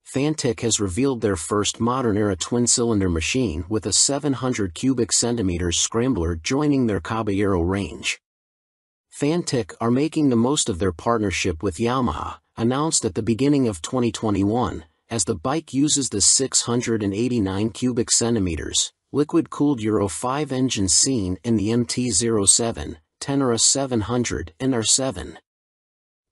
Fantic has revealed their first modern-era twin-cylinder machine with a 700 cubic centimeters scrambler joining their Caballero range. Fantic are making the most of their partnership with Yamaha, announced at the beginning of 2021, as the bike uses the 689 cubic centimeters, liquid-cooled Euro 5 engine seen in the MT-07, Tenere 700, and R7.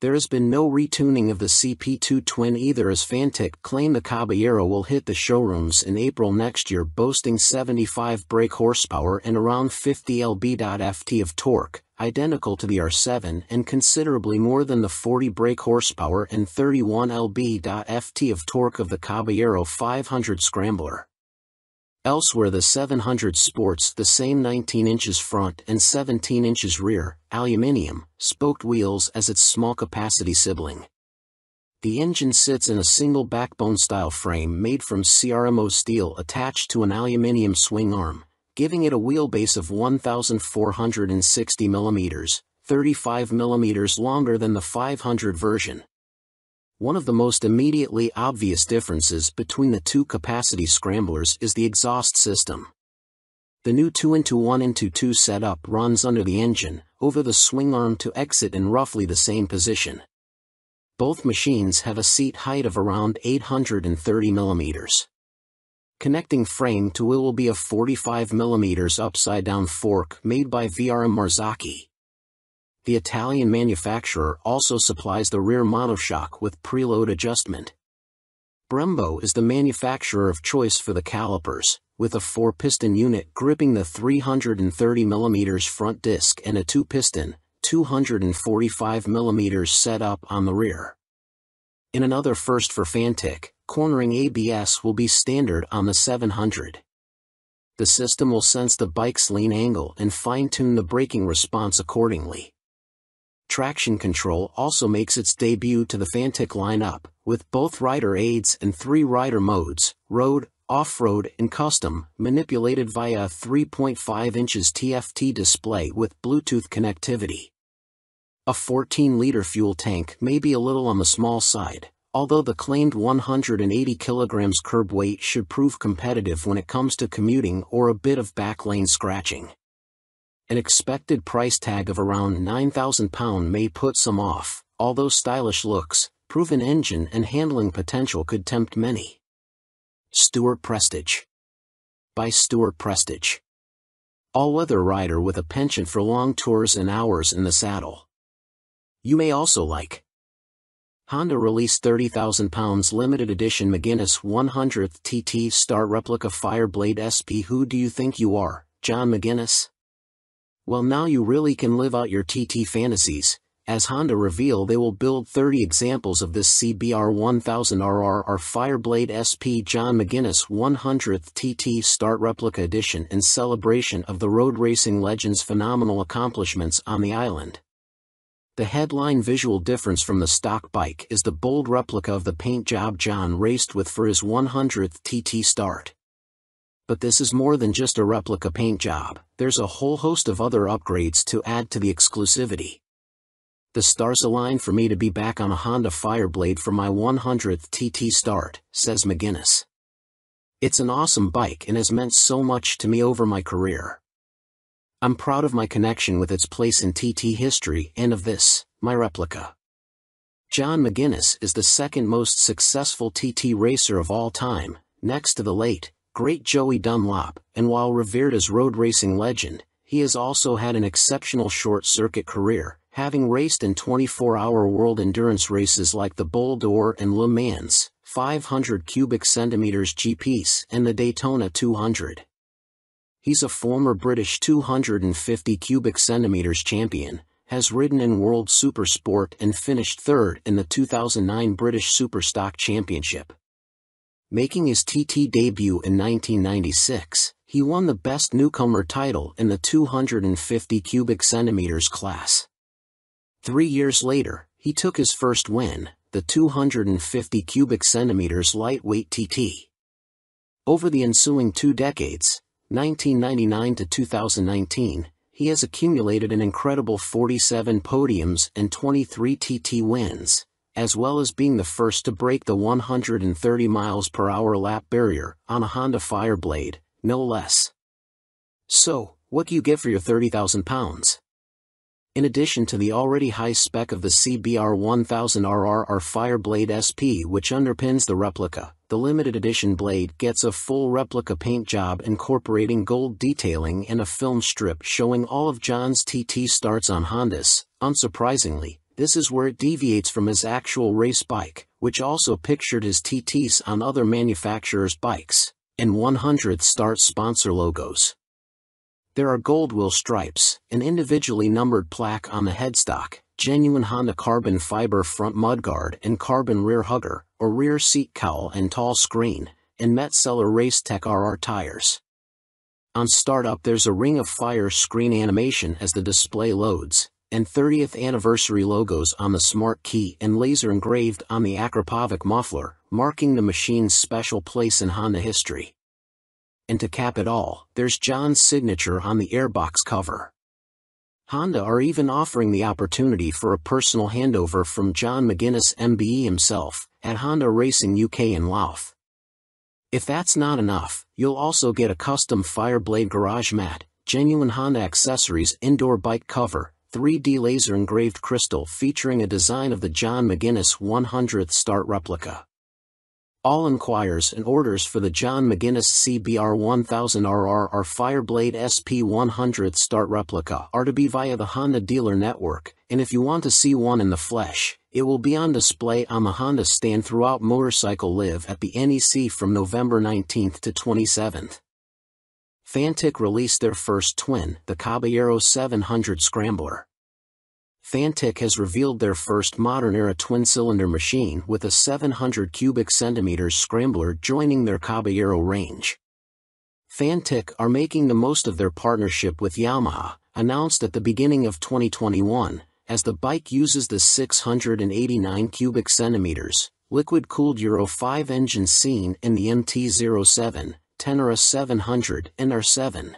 There has been no retuning of the CP2 twin either, as Fantic claim the Caballero will hit the showrooms in April next year, boasting 75 brake horsepower and around 50 lb.ft of torque, identical to the R7 and considerably more than the 40 brake horsepower and 31 lb.ft of torque of the Caballero 500 Scrambler. Elsewhere, the 700 sports the same 19 inches front and 17 inches rear, aluminium, spoked wheels as its small-capacity sibling. The engine sits in a single backbone-style frame made from CRMO steel attached to an aluminium swing arm, giving it a wheelbase of 1,460 mm, 35 mm longer than the 500 version. One of the most immediately obvious differences between the two capacity scramblers is the exhaust system. The new 2-into-1-into-2 setup runs under the engine, over the swing arm to exit in roughly the same position. Both machines have a seat height of around 830 mm. Connecting frame to wheel will be a 45 mm upside-down fork made by VRM Marzocchi. The Italian manufacturer also supplies the rear monoshock with preload adjustment. Brembo is the manufacturer of choice for the calipers, with a 4-piston unit gripping the 330 mm front disc and a 2-piston, 245 mm setup on the rear. In another first for Fantic, cornering ABS will be standard on the 700. The system will sense the bike's lean angle and fine-tune the braking response accordingly. Traction control also makes its debut to the Fantic lineup, with both rider aids and 3 rider modes, road, off-road and custom, manipulated via a 3.5 inches TFT display with Bluetooth connectivity. A 14-liter fuel tank may be a little on the small side, although the claimed 180 kilograms curb weight should prove competitive when it comes to commuting or a bit of backlane scratching. An expected price tag of around £9,000 may put some off, although stylish looks, proven engine and handling potential could tempt many. Stuart Prestige. By Stuart Prestige. All-weather rider with a penchant for long tours and hours in the saddle. You may also like. Honda released £30,000 limited edition McGuinness 100th TT Star Replica Fireblade SP. Who do you think you are? John McGinnis? Well, now you really can live out your TT fantasies, as Honda reveal they will build 30 examples of this CBR 1000RR Fireblade SP John McGinnis 100th TT Start Replica Edition in celebration of the road racing legend's phenomenal accomplishments on the island. The headline visual difference from the stock bike is the bold replica of the paint job John raced with for his 100th TT start. But this is more than just a replica paint job, there's a whole host of other upgrades to add to the exclusivity. The stars aligned for me to be back on a Honda Fireblade for my 100th TT start, says McGinnis. It's an awesome bike and has meant so much to me over my career. I'm proud of my connection with its place in TT history and of this, my replica. John McGinnis is the second most successful TT racer of all time, next to the late, great Joey Dunlop, and while revered as road racing legend, he has also had an exceptional short-circuit career, having raced in 24-hour world endurance races like the Bol d'Or and Le Mans, 500 cubic centimeters GPs, and the Daytona 200. He's a former British 250 cubic centimeters champion, has ridden in World Supersport and finished third in the 2009 British Superstock Championship. Making his TT debut in 1996, he won the Best Newcomer title in the 250 cubic centimeters class. 3 years later, he took his first win, the 250 cubic centimeters lightweight TT. Over the ensuing 2 decades, 1999 to 2019, he has accumulated an incredible 47 podiums and 23 TT wins, as well as being the first to break the 130 miles per hour lap barrier on a Honda Fireblade, no less. So, what do you get for your 30,000 pounds? In addition to the already high spec of the CBR 1000RR Fireblade SP which underpins the replica, the limited edition blade gets a full replica paint job incorporating gold detailing and a film strip showing all of John's TT starts on Hondas. Unsurprisingly, this is where it deviates from his actual race bike, which also pictured his TTs on other manufacturers' bikes, and 100th start sponsor logos. There are gold wheel stripes, an individually numbered plaque on the headstock, genuine Honda carbon fiber front mudguard and carbon rear hugger, or rear seat cowl and tall screen, and Metzeler Racetech RR tires. On startup there's a Ring of Fire screen animation as the display loads, and 30th anniversary logos on the smart key and laser engraved on the Akrapovic muffler, marking the machine's special place in Honda history. And to cap it all, there's John's signature on the airbox cover. Honda are even offering the opportunity for a personal handover from John McGinnis MBE himself, at Honda Racing UK in Louth. If that's not enough, you'll also get a custom Fireblade garage mat, genuine Honda accessories indoor bike cover, 3D laser engraved crystal featuring a design of the John McGinnis 100th start replica. All inquiries and orders for the John McGinnis CBR 1000RR Fireblade SP 100th start replica are to be via the Honda dealer network, and if you want to see one in the flesh, it will be on display on the Honda stand throughout Motorcycle Live at the NEC from November 19th to 27th. Fantic released their first twin, the Caballero 700 Scrambler. Fantic has revealed their first modern-era twin-cylinder machine with a 700 cubic centimeters scrambler joining their Caballero range. Fantic are making the most of their partnership with Yamaha, announced at the beginning of 2021, as the bike uses the 689 cubic centimeters, liquid-cooled Euro 5 engine seen in the MT-07, Tenere 700 and R7.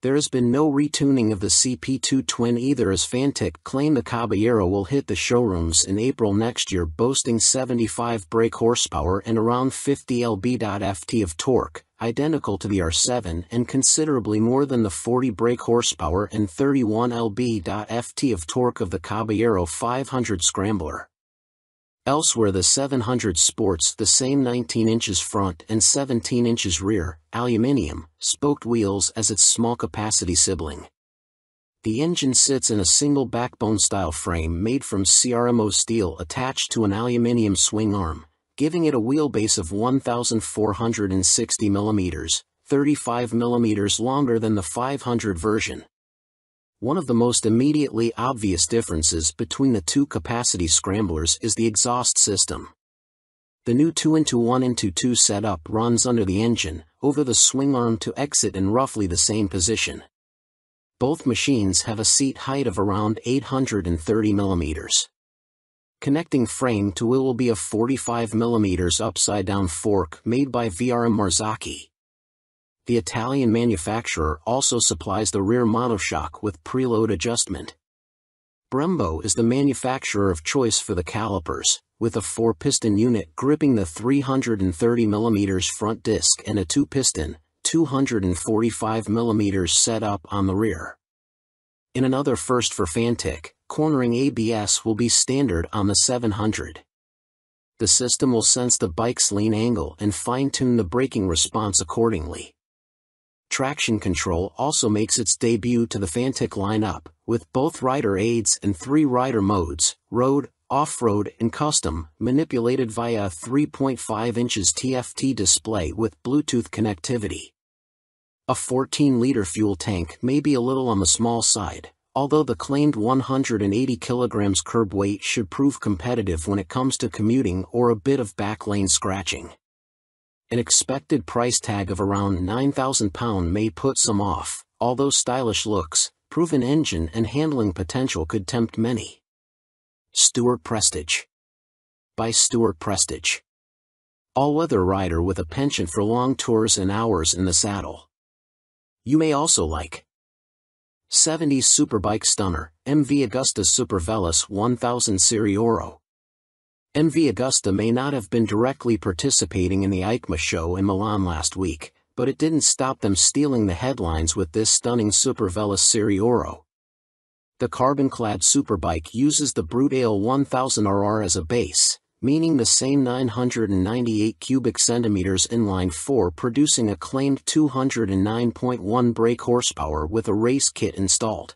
There has been no retuning of the CP2 twin either, as Fantic claim the Caballero will hit the showrooms in April next year, boasting 75 brake horsepower and around 50 lb-ft of torque, identical to the R7 and considerably more than the 40 brake horsepower and 31 lb-ft of torque of the Caballero 500 Scrambler. Elsewhere, the 700 sports the same 19 inches front and 17 inches rear, aluminium, spoked wheels as its small-capacity sibling. The engine sits in a single backbone-style frame made from CRMO steel attached to an aluminium swing arm, giving it a wheelbase of 1,460 mm, 35mm longer than the 500 version. One of the most immediately obvious differences between the two capacity scramblers is the exhaust system. The new 2-in-1-in-2 setup runs under the engine, over the swing arm to exit in roughly the same position. Both machines have a seat height of around 830mm. Connecting frame to wheel will be a 45mm upside-down fork made by VRM Marzocchi. The Italian manufacturer also supplies the rear monoshock with preload adjustment. Brembo is the manufacturer of choice for the calipers, with a 4-piston unit gripping the 330mm front disc and a 2-piston, 245mm setup on the rear. In another first for Fantic, cornering ABS will be standard on the 700. The system will sense the bike's lean angle and fine-tune the braking response accordingly. Traction control also makes its debut to the Fantic lineup, with both rider aids and 3 rider modes, road, off-road and custom, manipulated via a 3.5 inches TFT display with Bluetooth connectivity. A 14-liter fuel tank may be a little on the small side, although the claimed 180 kg curb weight should prove competitive when it comes to commuting or a bit of back lane scratching. An expected price tag of around £9,000 may put some off, although stylish looks, proven engine and handling potential could tempt many. Stuart Prestige. By Stuart Prestige. All-weather rider with a penchant for long tours and hours in the saddle. You may also like 70s Superbike Stunner, MV Agusta Super Veloce 1000 Serie Oro. MV Agusta may not have been directly participating in the EICMA show in Milan last week, but it didn't stop them stealing the headlines with this stunning Super Veloce Serie Oro. The carbon-clad superbike uses the Brute Ale 1000RR as a base, meaning the same 998 cubic centimeters inline-4 producing a claimed 209.1 brake horsepower with a race kit installed.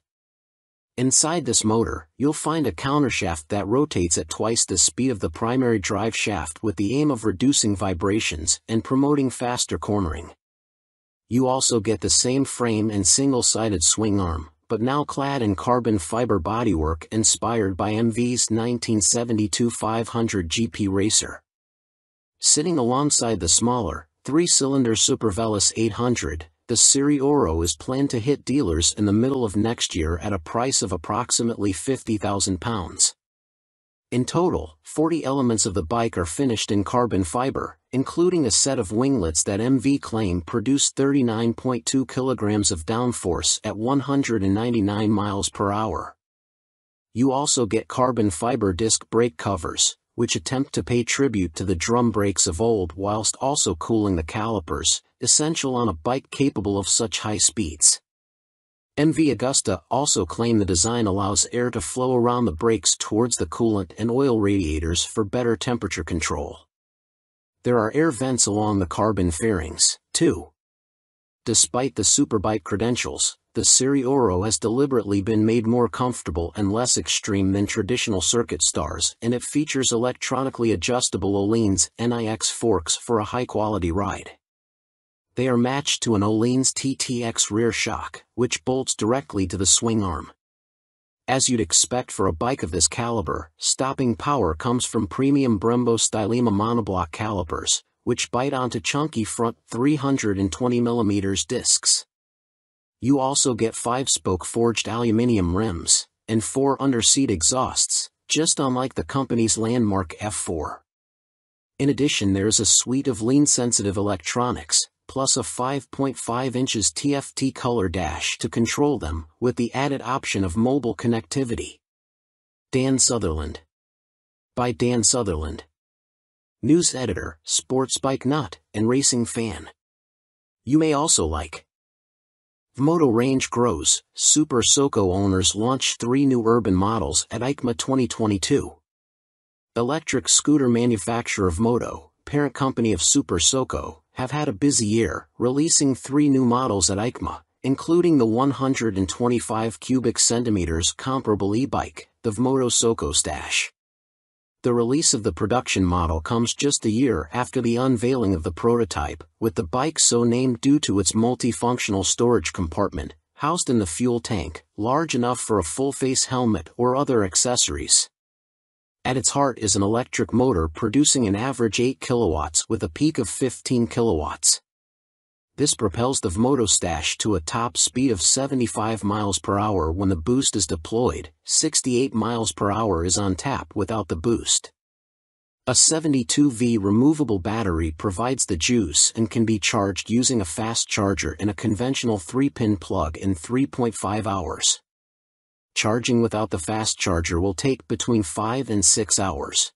Inside this motor, you'll find a countershaft that rotates at twice the speed of the primary drive shaft with the aim of reducing vibrations and promoting faster cornering. You also get the same frame and single-sided swing arm, but now clad in carbon fiber bodywork inspired by MV's 1972 500 GP Racer. Sitting alongside the smaller, 3-cylinder Super Veloce 800, the Serie Oro is planned to hit dealers in the middle of next year at a price of approximately £50,000. In total, 40 elements of the bike are finished in carbon fiber, including a set of winglets that MV claim produce 39.2 kilograms of downforce at 199 miles per hour. You also get carbon fiber disc brake covers, which attempt to pay tribute to the drum brakes of old whilst also cooling the calipers, essential on a bike capable of such high speeds. MV Agusta also claim the design allows air to flow around the brakes towards the coolant and oil radiators for better temperature control. There are air vents along the carbon fairings, too. Despite the superbike credentials, the Serie Oro has deliberately been made more comfortable and less extreme than traditional circuit stars, and it features electronically adjustable Öhlins NIX forks for a high-quality ride. They are matched to an Öhlins TTX rear shock, which bolts directly to the swing arm. As you'd expect for a bike of this caliber, stopping power comes from premium Brembo Stylema monoblock calipers, which bite onto chunky front 320mm discs. You also get 5-spoke forged aluminium rims, and 4 under-seat exhausts, just unlike the company's landmark F4. In addition, there's a suite of lean-sensitive electronics, plus a 5.5 inches TFT color dash to control them, with the added option of mobile connectivity. Dan Sutherland. By Dan Sutherland. News editor, sports bike nut, and racing fan. You may also like Vmoto range grows, Super Soco owners launch 3 new urban models at EICMA 2022. Electric scooter manufacturer Vmoto, parent company of Super Soco, have had a busy year, releasing 3 new models at EICMA, including the 125 cubic centimeters comparable e-bike, the Vmoto Soco Stash. The release of the production model comes just a year after the unveiling of the prototype, with the bike so named due to its multifunctional storage compartment, housed in the fuel tank, large enough for a full-face helmet or other accessories. At its heart is an electric motor producing an average 8 kilowatts with a peak of 15 kilowatts. This propels the VMotoStache to a top speed of 75 miles per hour when the boost is deployed. 68 miles per hour is on tap without the boost. A 72V removable battery provides the juice and can be charged using a fast charger in a conventional 3-pin plug in 3.5 hours. Charging without the fast charger will take between 5 and 6 hours.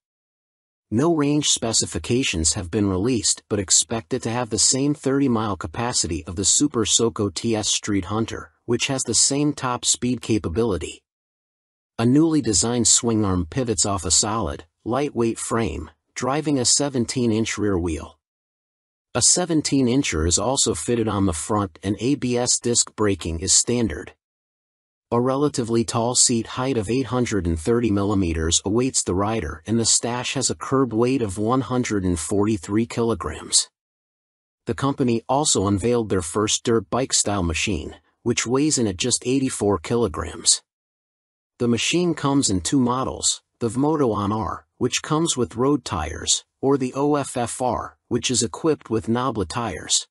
No range specifications have been released, but expect it to have the same 30-mile capacity of the Super Soco TS Street Hunter, which has the same top speed capability. A newly designed swing arm pivots off a solid, lightweight frame, driving a 17-inch rear wheel. A 17-incher is also fitted on the front, and ABS disc braking is standard. A relatively tall seat height of 830 mm awaits the rider, and the Stache has a curb weight of 143 kilograms. The company also unveiled their first dirt bike-style machine, which weighs in at just 84 kilograms. The machine comes in two models, the VMoto On-R, which comes with road tires, or the OFFR, which is equipped with knoblet tires.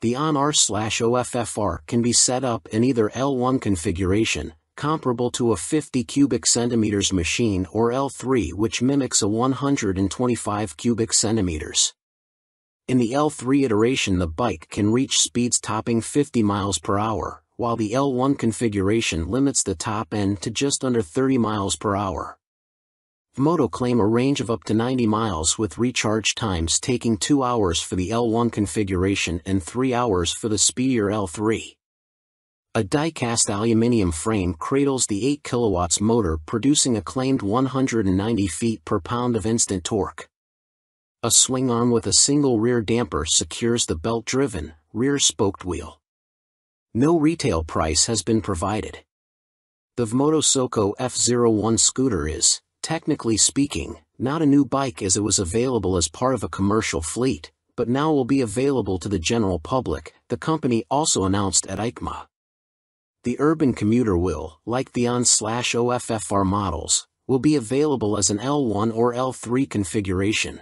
The On-R/OFFR can be set up in either L1 configuration, comparable to a 50 cubic centimeters machine, or L3, which mimics a 125 cubic centimeters. In the L3 iteration, the bike can reach speeds topping 50 miles per hour, while the L1 configuration limits the top end to just under 30 miles per hour. VMoto claim a range of up to 90 miles with recharge times taking 2 hours for the L1 configuration and 3 hours for the speedier L3. A die-cast aluminium frame cradles the 8 kilowatts motor, producing a claimed 190 feet per pound of instant torque. A swing arm with a single rear damper secures the belt-driven, rear-spoked wheel. No retail price has been provided. The VMoto Soco F01 scooter is, technically speaking, not a new bike, as it was available as part of a commercial fleet, but now will be available to the general public, the company also announced at EICMA. The urban commuter will, like the On/OFFR models, will be available as an L1 or L3 configuration.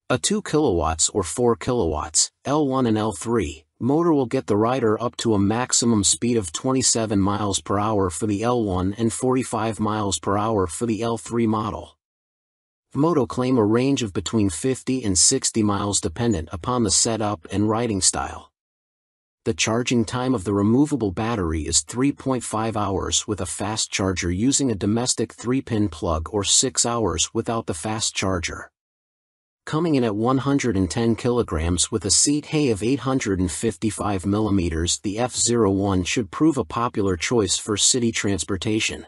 A 2 kilowatts or 4 kilowatts, L1 and L3, motor will get the rider up to a maximum speed of 27 miles per hour for the L1 and 45 miles per hour for the L3 model. VMoto claim a range of between 50 and 60 miles dependent upon the setup and riding style. The charging time of the removable battery is 3.5 hours with a fast charger using a domestic 3-pin plug, or 6 hours without the fast charger. Coming in at 110 kilograms with a seat height of 855 millimeters, the F01 should prove a popular choice for city transportation.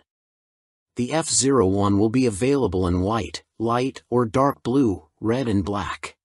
The F01 will be available in white, light or dark blue, red and black.